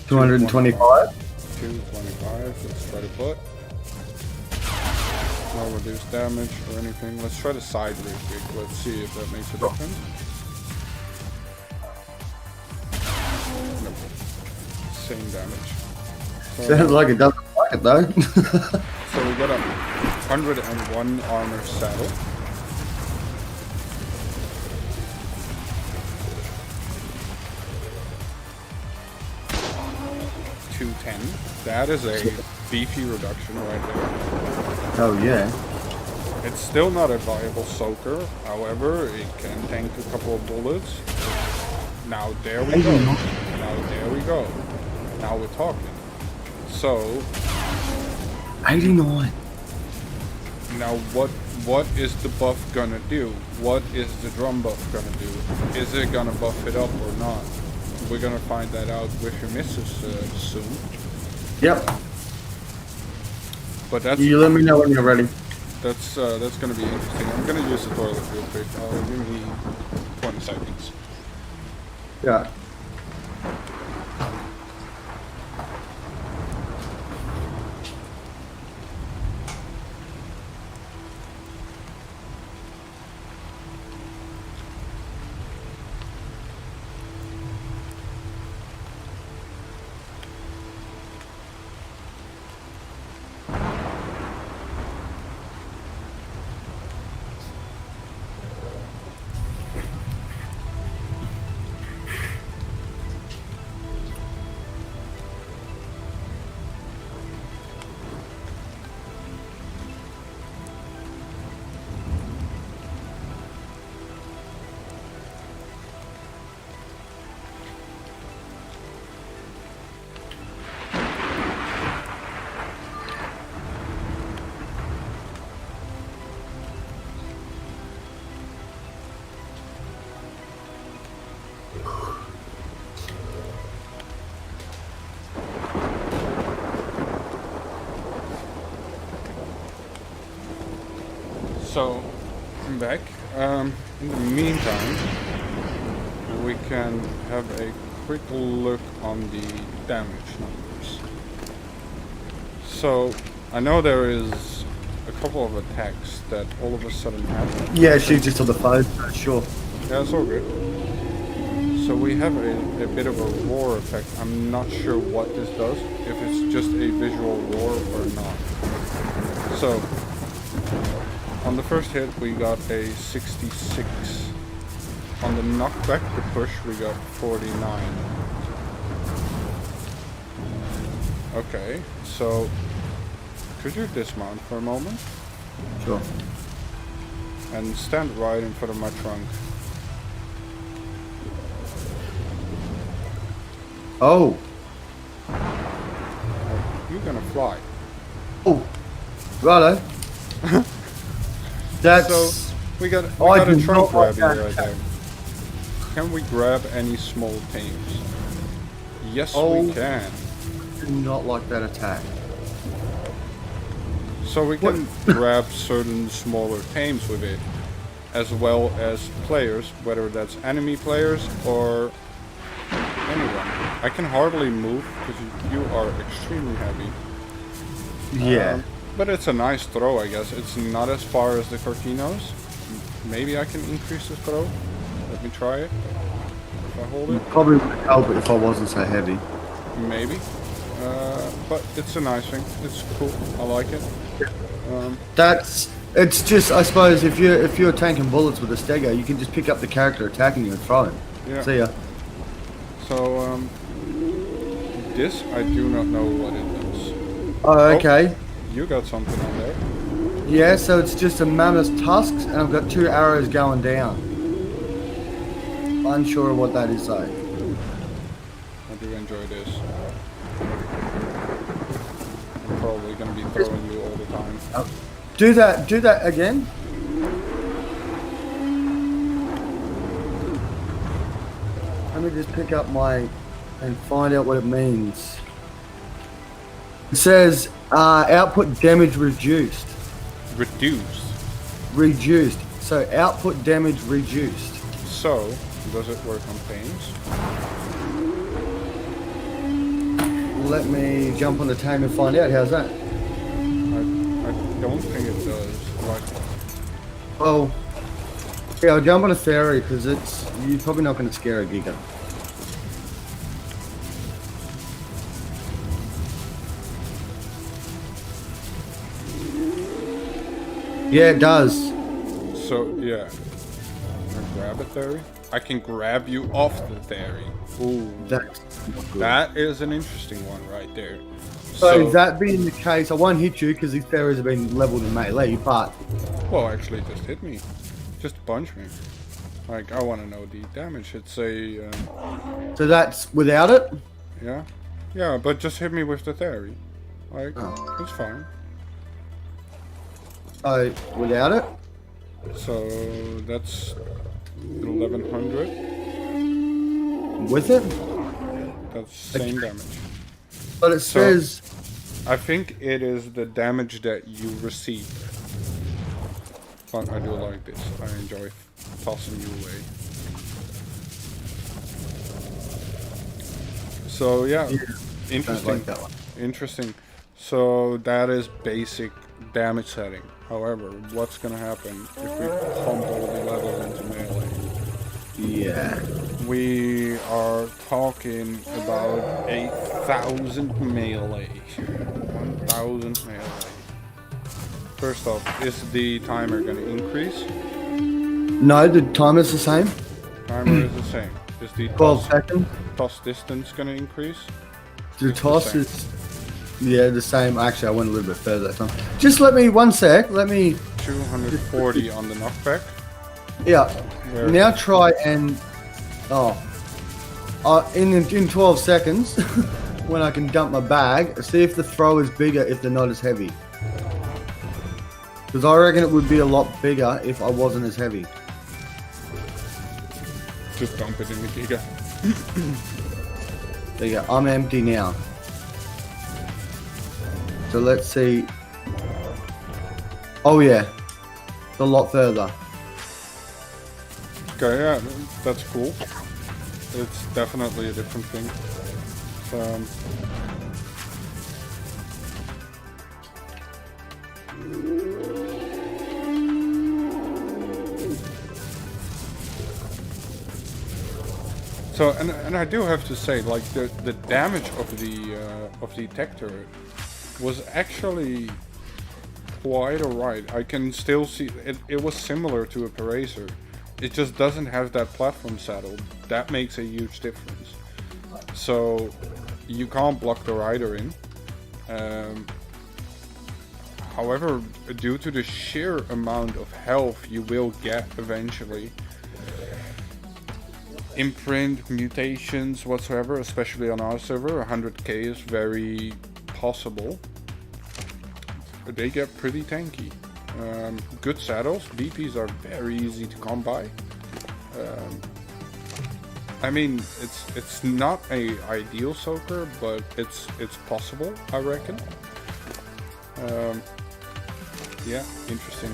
$225. 225. Let's try to put. No reduced damage or anything. Let's try the side real quick. Let's see if that makes a difference. Nope. Same damage. Sounds like it doesn't like it though. So we got a 101 armor saddle. $210. That is a beefy reduction right there. Oh yeah. It's still not a viable soaker, however, it can tank a couple of bullets. Now there we go. Now there we go. Now we're talking. So 89. now what is the buff gonna do? What is the drum buff gonna do? Is it gonna buff it up or not? We're gonna find that out with your missus soon. Yep. But that's You let me know when you're ready. that's gonna be interesting. I'm gonna use the toilet real quick. Give me 20 seconds. Yeah. So, I'm back. In the meantime, we can have a quick look on the damage numbers. So, I know there is a couple of attacks that all of a sudden happen. Yeah, she's just on the phone. Sure. Yeah, it's all good. So we have a bit of a roar effect. I'm not sure what this does, if it's just a visual roar or not. So, on the first hit we got a 66. On the knockback, the push, we got 49. Okay, so could you dismount for a moment? Sure. And stand right in front of my trunk. Oh. You're gonna fly. Oh. Righto. That's. So we got I a do trunk not like grabby that right there. Can we grab any small tames? Yes, Oh. we can. do not like that attack. So we can grab certain smaller tames with it, as well as players, whether that's enemy players or anyone. I can hardly move because you are extremely heavy. Yeah. But it's a nice throw, I guess. It's not as far as the Cortinos. Maybe I can increase the throw. Let me try it. If I hold it. Probably would help if I wasn't so heavy. Maybe. But it's a nice thing. It's cool. I like it. It's just, I suppose, if you're tanking bullets with a stego, you can just pick up the character attacking you and throw him. Yeah. See ya. So, this I do not know what it does. Oh, okay. You got something on there. Yeah, so it's just a mammoth's tusks, and I've got 2 arrows going down. Unsure of what that is though. I do enjoy this. I'm probably gonna be throwing you all the time. Do that again. Let me just pick up and find out what it means. It says output damage reduced. Reduced. So output damage reduced. So, does it work on tames? Let me jump on the tame and find out. How's that? I don't think it does. Like, Well, yeah, I'll jump on a theory because you're probably not going to scare a giga. Yeah, it does. so yeah. Can I grab a theory? I can grab you off the theory. Ooh. That's not good. That is an interesting one right there. So that being the case, I won't hit you because these theories have been leveled in melee, but well, actually, just hit me. Just punch me. Like, I want to know the damage. It's a, so that's without it? yeah. Yeah, but just hit me with the theory. Like, it's fine. So, without it? So, that's 1100. With it? That's same damage. But it says... I think it is the damage that you receive. But I do like this. I enjoy tossing you away. So yeah, interesting. like that one. Interesting. So that is basic damage setting. However, what's gonna happen if we pump all the levels into melee? Yeah. We are talking about 8,000 melee. 1,000 melee. First off, is the timer going to increase? No, the timer's the same. Timer is the same. Is the 12 seconds. toss distance going to increase? The It's toss the is... Yeah, the same. Actually, I went a little bit further that time. Just let me... One sec. Let me... 240 on the knockback. Yeah. Where- Now try and... in 12 seconds, when I can dump my bag, see if the throw is bigger if they're not as heavy. Because I reckon it would be a lot bigger if I wasn't as heavy. Just dump it in the giga. There you go. I'm empty now. So let's see. Oh yeah. It's a lot further. Okay, yeah, that's cool. It's definitely a different thing. So, and I do have to say, like the damage of the tech turret was actually quite alright. I can still see it. It was similar to a Paracer. It just doesn't have that platform saddle. That makes a huge difference. So you can't block the rider in. However, due to the sheer amount of health you will get eventually, imprint, mutations, whatsoever, especially on our server, 100k is very possible. They get pretty tanky. Good saddles, BPs are very easy to come by. I mean, it's not a ideal soaker, but it's possible, I reckon. Yeah, interesting.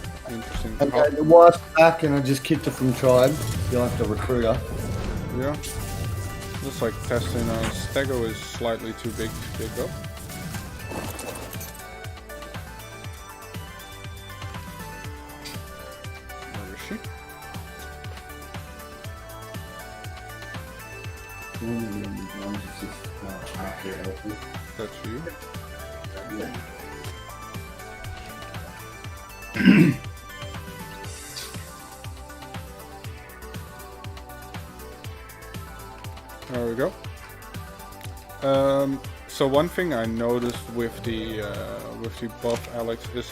Okay, the wife's back and I just kicked her from tribe. You'll have to recruit her. Yeah, just like testing. Stego is slightly too big to pick up. Where is she? That's you. Yeah. There we go. So one thing I noticed with the buff Alex is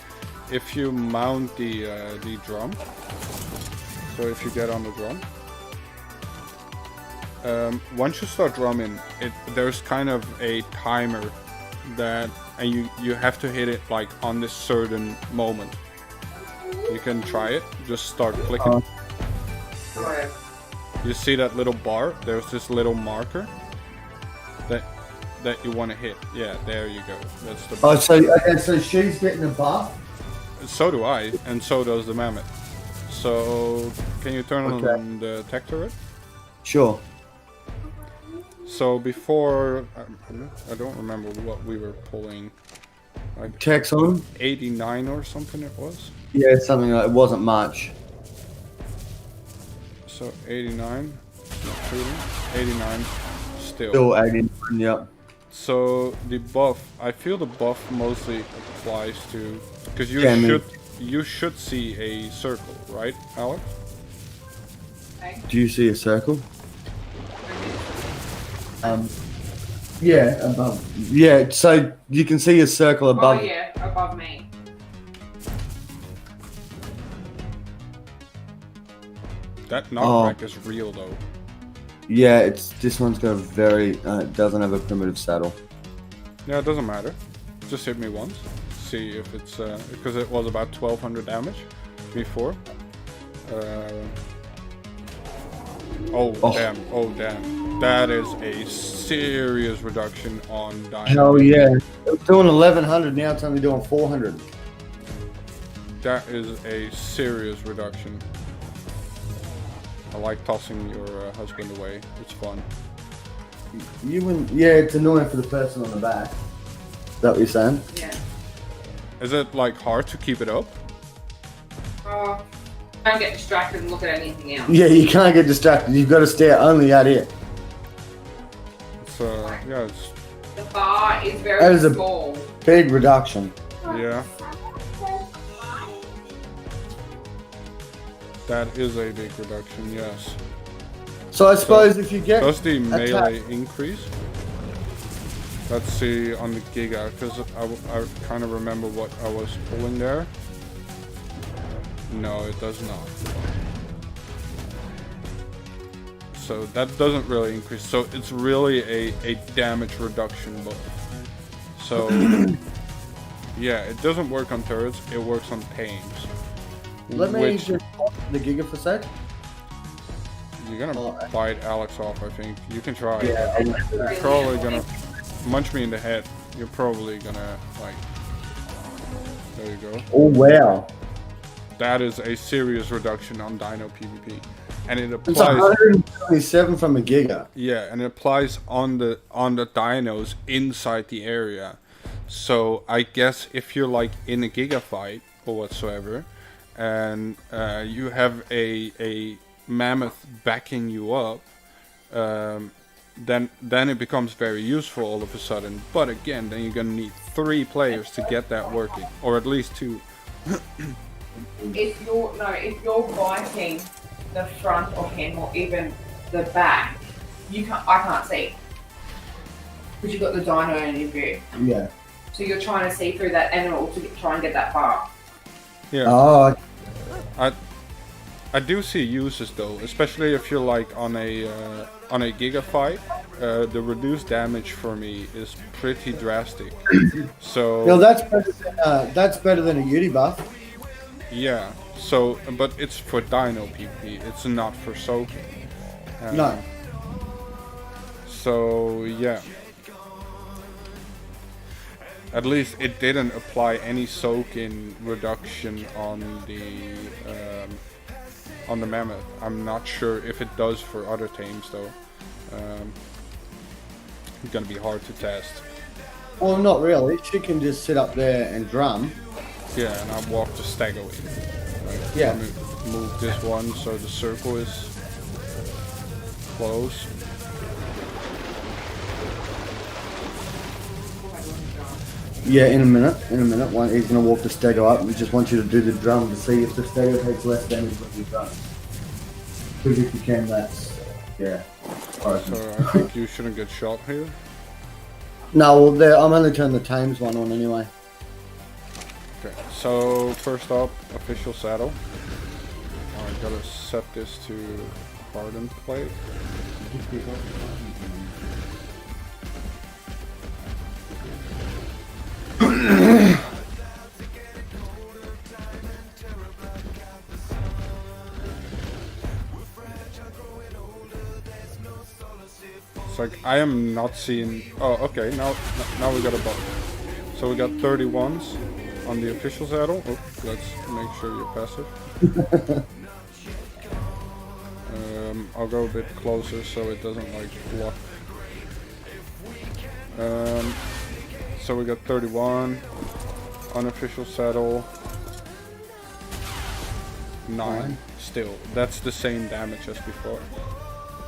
if you mount the drum. So if you get on the drum, once you start drumming, there's kind of a timer that, and you have to hit it like on this certain moment. You can try it. Just start clicking. You see that little bar? There's this little marker that you want to hit. Yeah, there you go. That's the. Oh, so she's getting a buff. So do I, and so does the mammoth. So can you turn on the tech turret? Sure. So before, I don't remember what we were pulling. Like Tech's on. 89 or something it was. Yeah, something like it wasn't much. So 89, not shooting. 89, still. Still 89. Yep. So the buff, I feel the buff mostly applies to, because you should see a circle, right, Alex? Do you see a circle? Yeah, above. Yeah, so you can see a circle above. Oh yeah, above me. That knockback is real though. Yeah, this one's got a very it doesn't have a primitive saddle. Yeah, it doesn't matter. Just hit me once. See if it's because it was about 1200 damage before. Oh damn. That is a serious reduction on dying. Hell yeah. It was doing 1100, now it's only doing 400. That is a serious reduction. I like tossing your husband away. It's fun. Yeah, it's annoying for the person on the back. Is that what you're saying? Yeah. Is it like hard to keep it up? Don't get distracted and look at anything else. Yeah, you can't get distracted. You've got to stare only at it. It's yeah, it's The bar is That very is a- small. Big reduction. yeah. That is a big reduction, yes. So I suppose if you get Does the melee attacked- increase? Let's see on the Giga, because I kind of remember what I was pulling there. No, it does not. So that doesn't really increase. So it's really a damage reduction buff. So yeah, it doesn't work on turrets, it works on tames. Let me Which just pop the Giga for a sec. you're gonna bite Alex off, I think. You can try. Yeah, You're probably gonna munch me in the head. You're probably gonna like. There you go. Oh wow. that is a serious reduction on Dino PvP, and it It's applies. 127 from a Giga. Yeah, and it applies on the dinos inside the area. So I guess if you're like in a Giga fight or whatsoever, and you have a mammoth backing you up, then it becomes very useful all of a sudden. But again, then you're gonna need 3 players to get that working, or at least 2. If you're biting the front of him or even the back, I can't see. Because you've got the dino in view. Yeah. So you're trying to see through that animal to try and get that far. Yeah. Oh, I do see uses though, especially if you're like on a Giga fight. The reduced damage for me is pretty drastic. So you know, that's better than a Yeti buff. yeah. So, but it's for Dino PvP. It's not for soaking. No. So yeah. At least it didn't apply any soak-in reduction on the mammoth. I'm not sure if it does for other tames though. It's gonna be hard to test. Well, not really. She can just sit up there and drum. Yeah, and I walk the stag away. Right? Yeah. Let me move this one so the circle is close. Yeah, in a minute. One, he's gonna walk the stego up. We just want you to do the drum to see if the stego takes less damage when you drum. Because if you can, that's So I think you shouldn't get shot here. No, well, there. I'm only turning the tames one on anyway. Okay, so first up, official saddle. I gotta set this to hardened plate. It's like I am not seeing. Oh, okay. Now we got a bug. So we got 31s on the official saddle. Oh, let's make sure you're passive. I'll go a bit closer so it doesn't like block. So we got 31 unofficial saddle. 9 still. That's the same damage as before.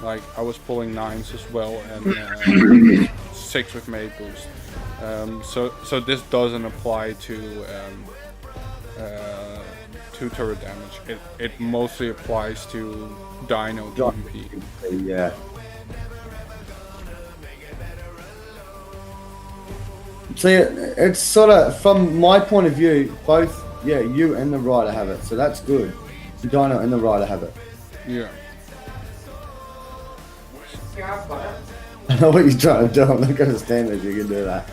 Like I was pulling 9s as well and 6 with mate boost. So this doesn't apply to turret damage. It mostly applies to Dino PvP. Yeah. See, it's sort of from my point of view, both you and the rider have it, so that's good. The Dino and the rider have it. Yeah. Yeah, I've got it. I know what you're trying to do. I'm not going to stand if you can do that.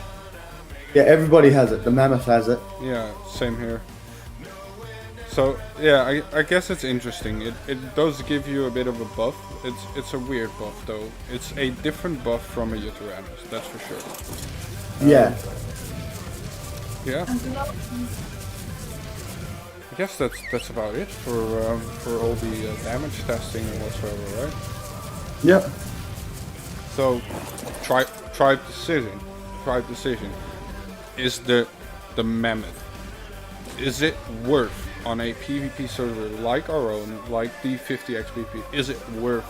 Yeah, everybody has it. The mammoth has it. Yeah, same here. So yeah, I guess it's interesting. It does give you a bit of a buff. It's a weird buff though. It's a different buff from a Uteranus, that's for sure. Yeah. Yeah. I guess that's about it for all the damage testing and whatsoever, right? Yep. So, tribe decision. Is the mammoth? Is it worth on a PvP server like our own, like the 50 XPP? Is it worth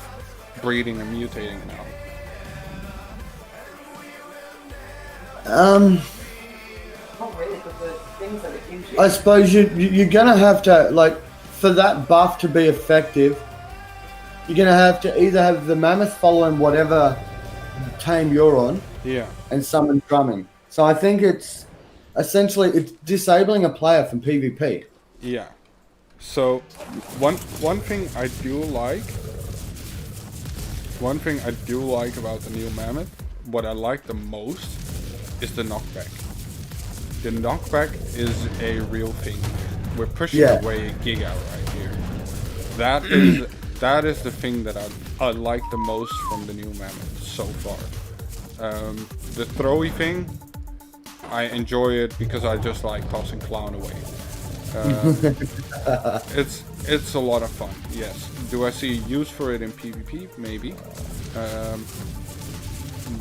breeding and mutating now? Not really, because the things that it gives you. I suppose you're gonna have to, like, for that buff to be effective, you're gonna have to either have the mammoth following whatever tame you're on, Yeah. and summon drumming. So I think it's essentially disabling a player from PvP. Yeah. So, one thing I do like about the new mammoth, what I like the most, is the knockback. The knockback is a real thing. We're pushing away a Giga right here. That is the thing that I like the most from the new mammoth so far. The throwy thing, I enjoy it because I just like tossing clown away. It's a lot of fun. Yes. Do I see use for it in PvP? Maybe.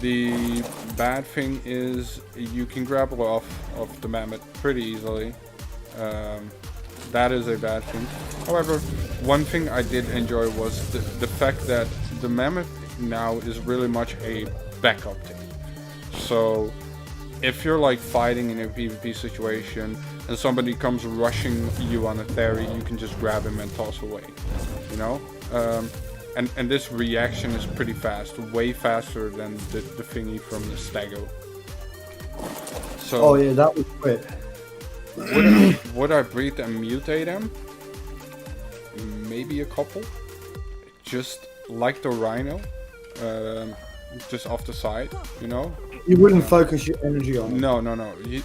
The bad thing is you can grapple off of the mammoth pretty easily. That is a bad thing. However, one thing I did enjoy was the fact that the mammoth now is really much a backup thing. So if you're like fighting in a PvP situation and somebody comes rushing you on a theory, you can just grab him and toss away, you know? And this reaction is pretty fast, way faster than the thingy from the Stego. So Oh yeah, that was quick. would I breed and mutate them? Maybe a couple. Just like the Rhino, just off the side, you know? You wouldn't focus your energy on it. No.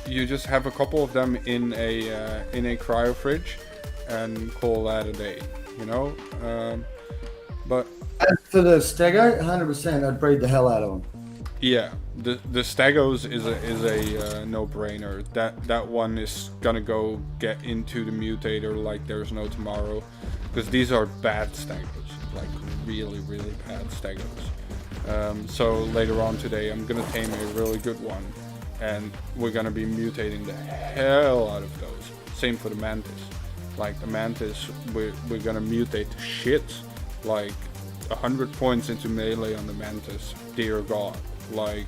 You just have a couple of them in a cryo fridge, and call that a day. You know. But As for the Stego, 100%, I'd breed the hell out of them. yeah, the Stegos is a no-brainer. That one is gonna go get into the mutator like there's no tomorrow, because these are bad Stegos, like really bad Stegos. So later on today, I'm gonna tame a really good one, and we're gonna be mutating the hell out of those. Same for the Mantis. Like the Mantis, we're gonna mutate to shit. Like 100 points into melee on the Mantis. Dear God. Like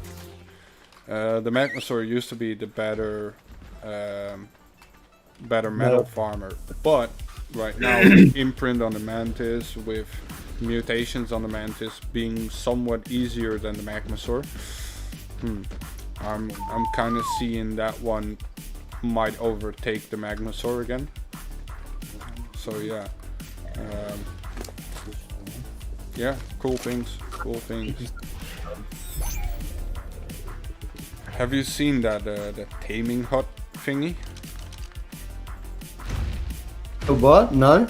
the Magnosaur used to be the better metal farmer, but right now imprint on the Mantis with mutations on the Mantis being somewhat easier than the Magnosaur. I'm kind of seeing that one might overtake the Magnosaur again. So yeah, yeah, cool things. Have you seen that the taming hut thingy? What? No.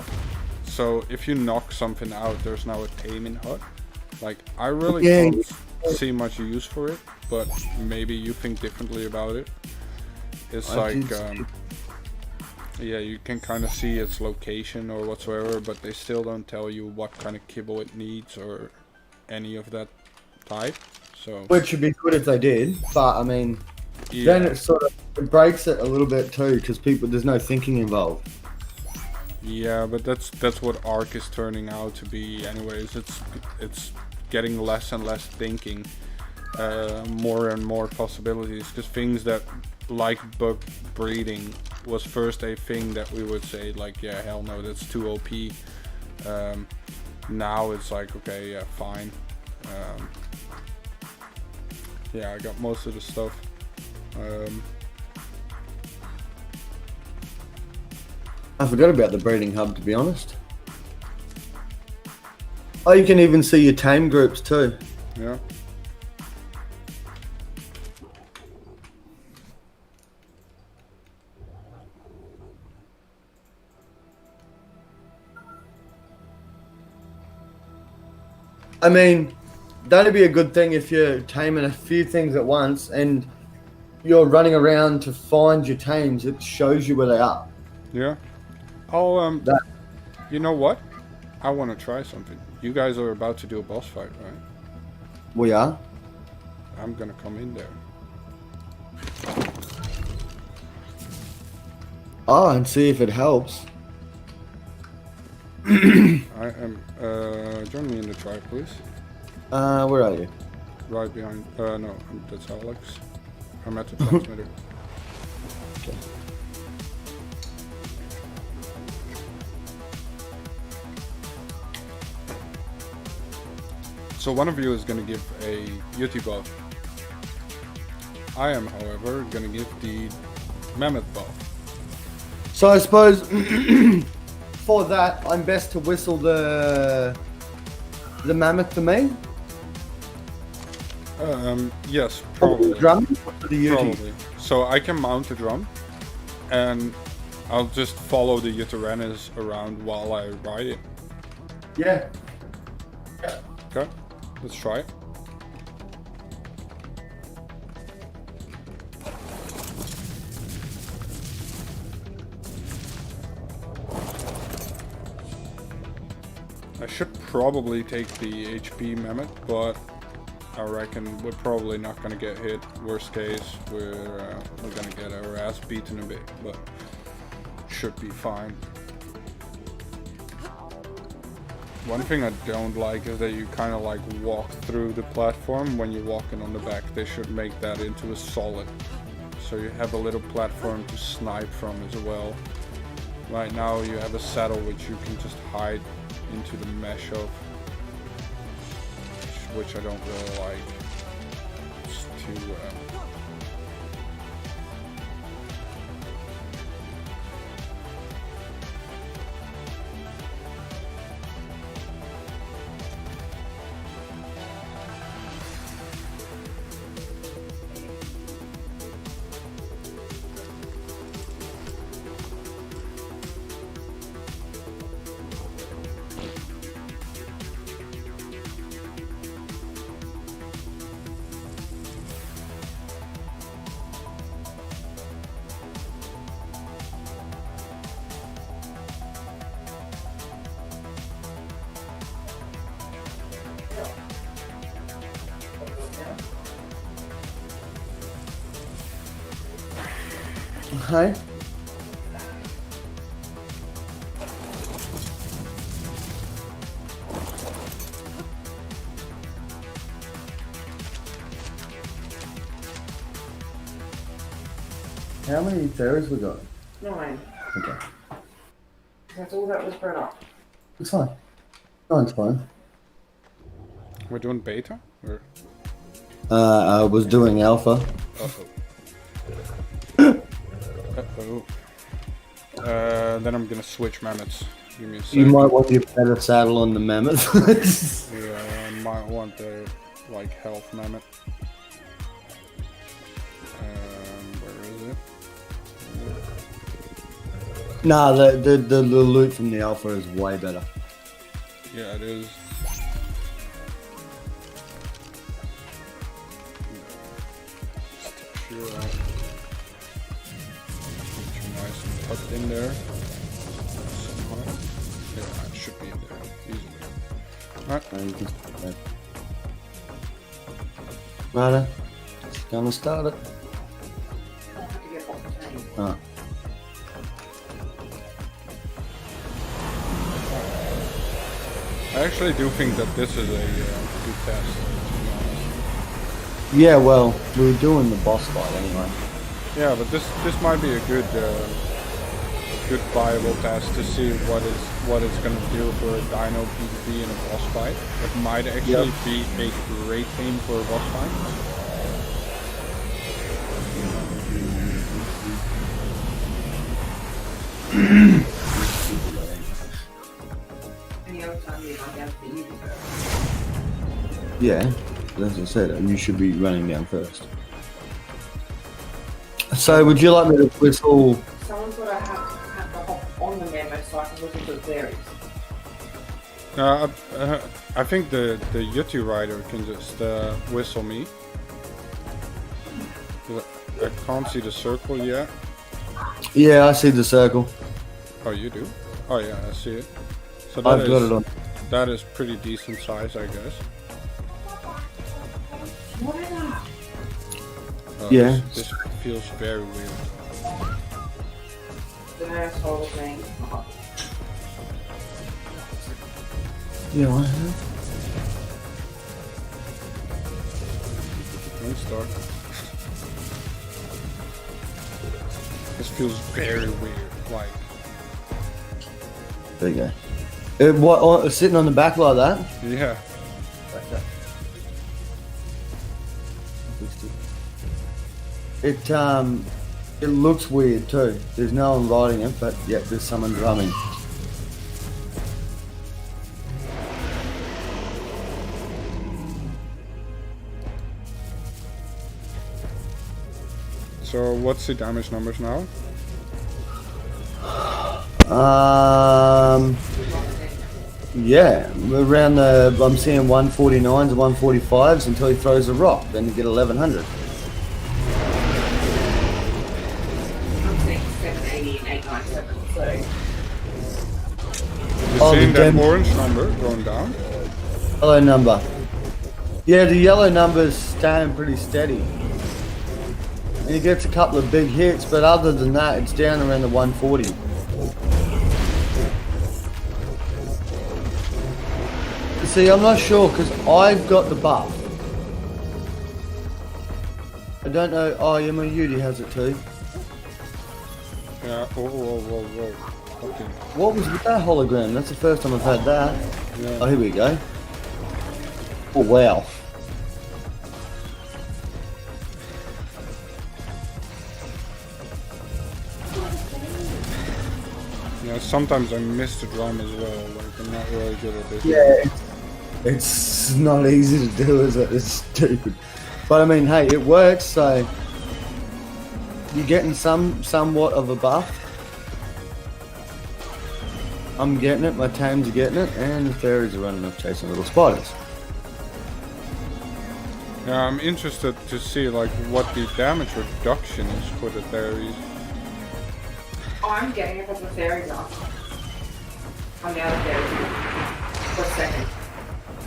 So if you knock something out, there's now a taming hut. Like I really Yeah. don't see much use for it, but maybe you think differently about it. It's I like did yeah, you can kind of see its location or whatsoever, but they still don't tell you what kind of kibble it needs or any of that type. So Which would be good if they did, but I mean, yeah. then it breaks it a little bit too, because there's no thinking involved. Yeah, but that's what Ark is turning out to be anyways. It's getting less and less thinking, more and more possibilities, because things that like bug breeding was first a thing that we would say like, yeah, hell no, that's too OP. Now it's like, okay, yeah, fine. Yeah, I got most of the stuff. I forgot about the breeding hub, to be honest. Oh, you can even see your tame groups too. Yeah. I mean, that'd be a good thing if you're taming a few things at once and you're running around to find your tames. It shows you where they are. Yeah. Oh, That- you know what? I want to try something. You guys are about to do a boss fight, right? We are. I'm gonna come in there. Oh, and see if it helps. I am. Join me in the tribe, please. Where are you? Right behind. No, that's Alex. I'm at the transmitter. Okay. So one of you is gonna give a Yuti buff. I am, however, gonna give the Mammoth buff. So I suppose for that, I'm best to whistle the mammoth for me. Yes, Or probably. the drum or the Yuti. Probably. So I can mount a drum, and I'll just follow the Uteranus around while I ride it. Yeah. Okay, let's try it. I should probably take the HP mammoth, but I reckon we're probably not gonna get hit. Worst case, we're gonna get our ass beaten a bit, but should be fine. One thing I don't like is that you kind of like walk through the platform when you're walking on the back. They should make that into a solid, so you have a little platform to snipe from as well. Right now you have a saddle which you can just hide into the mesh of, which I don't really like. It's too Hey? How many fairies we got? 9. Okay. That's all that was brought up. It's fine. Nine's fine. we're doing beta? Or? I was doing alpha. Uh-oh. Uh-oh. Then I'm gonna switch mammoths. Give me a sec. You might want your better saddle on the mammoth. Yeah, I might want the like health mammoth. Where is it? Nah, the loot from the alpha is way better. Yeah, it is. Sure. Get you nice and tucked in there. Somehow. Yeah, it should be in there easily. Alright. You can start that. Righto. Just gonna start it. I'll have to get off the table. Ah. I actually do think that this is a good test, to be honest. Yeah, well, we were doing the boss fight anyway. Yeah, but this might be a good viable test to see what it's gonna do for a Dino PvP in a boss fight. It might actually be a great thing for a boss fight. Any other time you run down to the UV. Yeah, as I said, you should be running down first. So, would you like me to whistle? Someone's got to have to hop on the mammoth so I can listen to the fairies. I think the Yeti rider can just whistle me. 'Cause I can't see the circle yet. Yeah, I see the circle. Oh, you do? Oh yeah, I see it. So I've got it on. That is pretty decent size, I guess. Yeah. This feels very weird. The asshole thing. Yeah, what? Let me start. This feels very weird. Like, There you go. Sitting on the back like that? yeah. It looks weird too. There's no one riding it, but yet there's someone drumming. So what's the damage numbers now? Yeah, around I'm seeing 149s and 145s until he throws a rock. Then you get 1100. I'm saying 780 and 897, so. Oh, seeing the that dem- orange number going down? Yellow number. Yeah, the yellow number's staying pretty steady. And he gets a couple of big hits, but other than that, it's down around the 140. See, I'm not sure because I've got the buff. I don't know. Oh, yeah, my Yudi has it too. Yeah. Whoa. Okay. What was with that hologram? That's the first time I've had that. Yeah. Oh, here we go. Oh, wow. Yeah, sometimes I miss the drum as well. Like, I'm not really good at this. Yeah, it's not easy to do, is it? It's stupid. But I mean, hey, it works, so you're getting somewhat of a buff. I'm getting it, my tames are getting it, and the fairies are running off chasing little spiders. Yeah, I'm interested to see like what the damage reduction is for the fairies. I'm getting it because the fairies are. I'm the other fairies. For a second.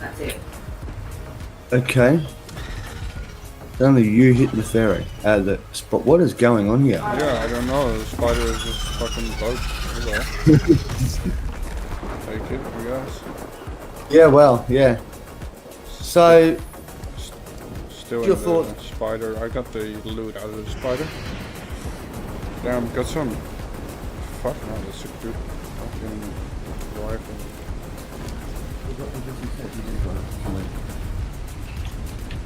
That's it. Okay. Only you hit the fairy. The spot. What is going on here? Yeah, I don't know. The spider is just fucking bugged. Okay. Take it, I guess. Yeah, well, yeah. So, Still Your in thought- the spider. I got the loot out of the spider. Damn, got some. Fuck no, that's a good fucking rifle.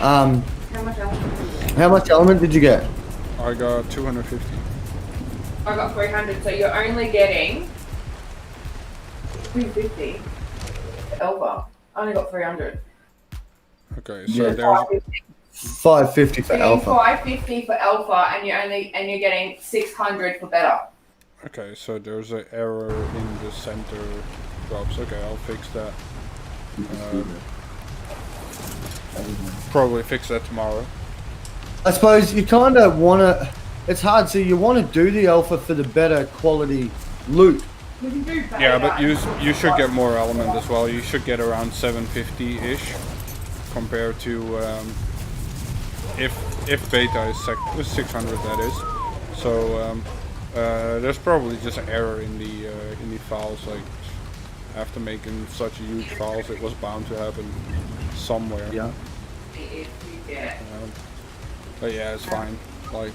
um, How much else? how much element did you get? I got 250. I got 300, so you're only getting 250 for Alpha. I only got 300. Okay, Yeah. so there's 550 for You're getting alpha. 550 for Alpha, and you're getting 600 for Beta. okay, so there's an error in the center drops. Okay, I'll fix that. Probably fix that tomorrow. I suppose you kind of want to. It's hard. So you want to do the alpha for the better quality loot. We can do Beta. Yeah, but you should get more element as well. You should get around 750-ish compared to if beta is 600, that is. So there's probably just an error in the files. Like after making such huge files, it was bound to happen somewhere. Yeah. If you get But yeah, it's fine. Like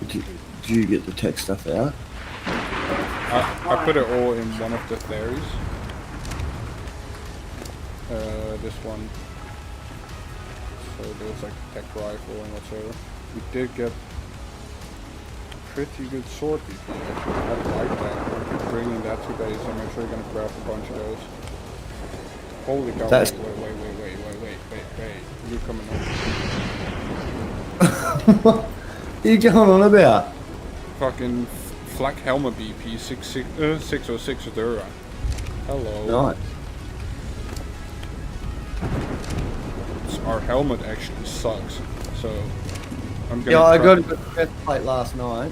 Do you get the tech stuff out? I put it all in one of the theories. This one. So there's like tech rifle and whatsoever. We did get pretty good sword BP. I like that. Bringing that to base, I'm actually gonna grab a bunch of those. Holy cow! That's- Wait! You coming on? What are you going on about? Fucking flak helmet BP 606 Dura. Hello. Nice. Our helmet actually sucks, so I'm gonna. Yeah, I got a craft- good test plate last night.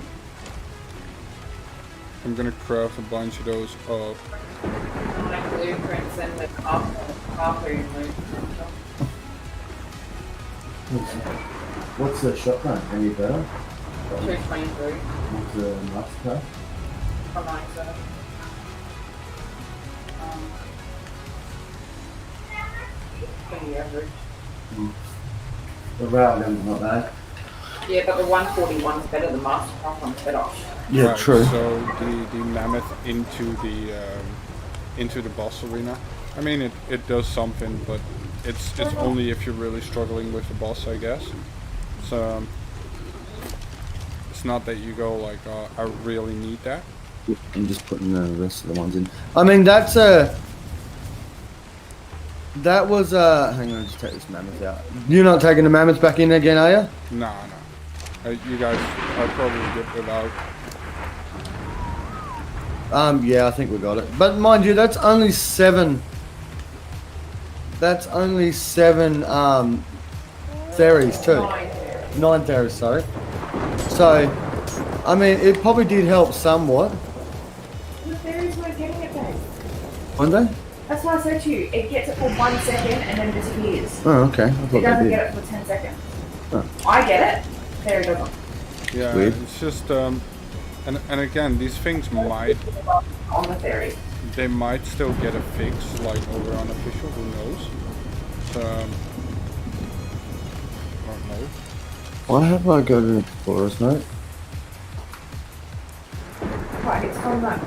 I'm gonna craft a bunch of those up. like blueprints and with harpoon loot. What's the shotgun? Any better? 223 What's the master? from ISO. Pretty average. The route gun's not bad. Yeah, but the 141 is better. The Mastercraft one's better. Yeah, Right, true. So the mammoth into the boss arena. I mean, it does something, but it's only if you're really struggling with the boss, I guess. So it's not that you go like, I really need that. I'm just putting the rest of the ones in. I mean, that's a. That was hang on, just take this mammoth out. You're not taking the mammoth back in again, are you? No. You guys are probably good without. Yeah, I think we got it. But mind you, that's only 7. That's only 7 fairies too. 9 fairies, sorry. So, I mean, it probably did help somewhat. The fairies weren't getting it back. One day? That's what I said to you. It gets it for 1 second and then disappears. Oh, okay. I It thought they doesn't did. get it for 10 seconds. Oh. I get it. There it doesn't. Yeah, Weird. it's just and again, these things might On the ferry. they might still get a fix like over unofficial. Who knows? I don't know. Why have I got an Explorer's note? Right, it's on that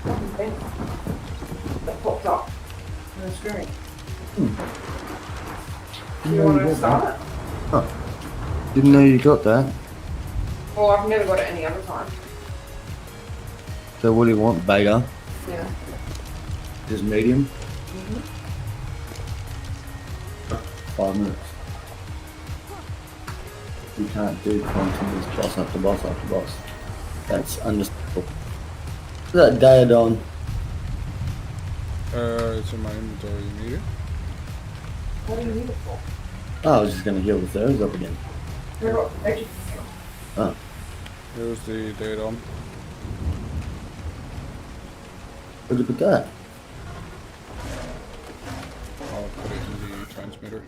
fucking thing that popped up on the screen. Do you want to start it? Didn't know you got that. Well, I've never got it any other time. So what do you want? Beta? Yeah. Just medium? 5 minutes. You can't do continuous boss after boss after boss. That's understandable. Is that Diadon? It's in my inventory. You need it? What do you need it for? Oh, I was just gonna heal the thirds up again. Oh, Here's the data on. where'd you put that? I'll put it in the transmitter.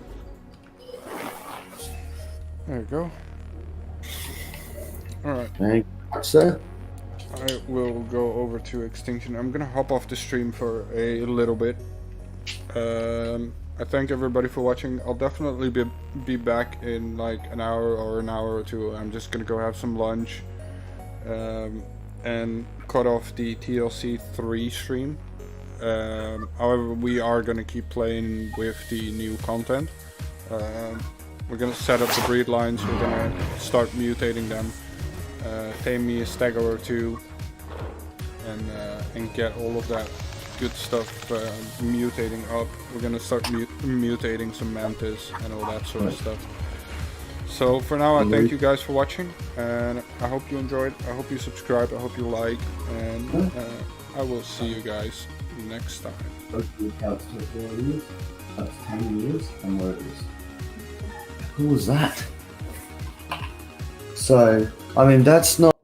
There you go. Alright, Thank you, sir. I will go over to Extinction. I'm gonna hop off the stream for a little bit. I thank everybody for watching. I'll definitely be back in like an hour or two. I'm just gonna go have some lunch and cut off the TLC 3 stream. However, we are gonna keep playing with the new content. We're gonna set up the breed lines. We're gonna start mutating them. Tame me a stego or two, and get all of that good stuff mutating up. We're gonna start mutating some mantis and all that sort of stuff. So for now, I thank you guys for watching, and I hope you enjoyed. I hope you subscribe. I hope you like, and I will see you guys next time. That's 10 years, and where it is. Who was that? So, I mean, that's not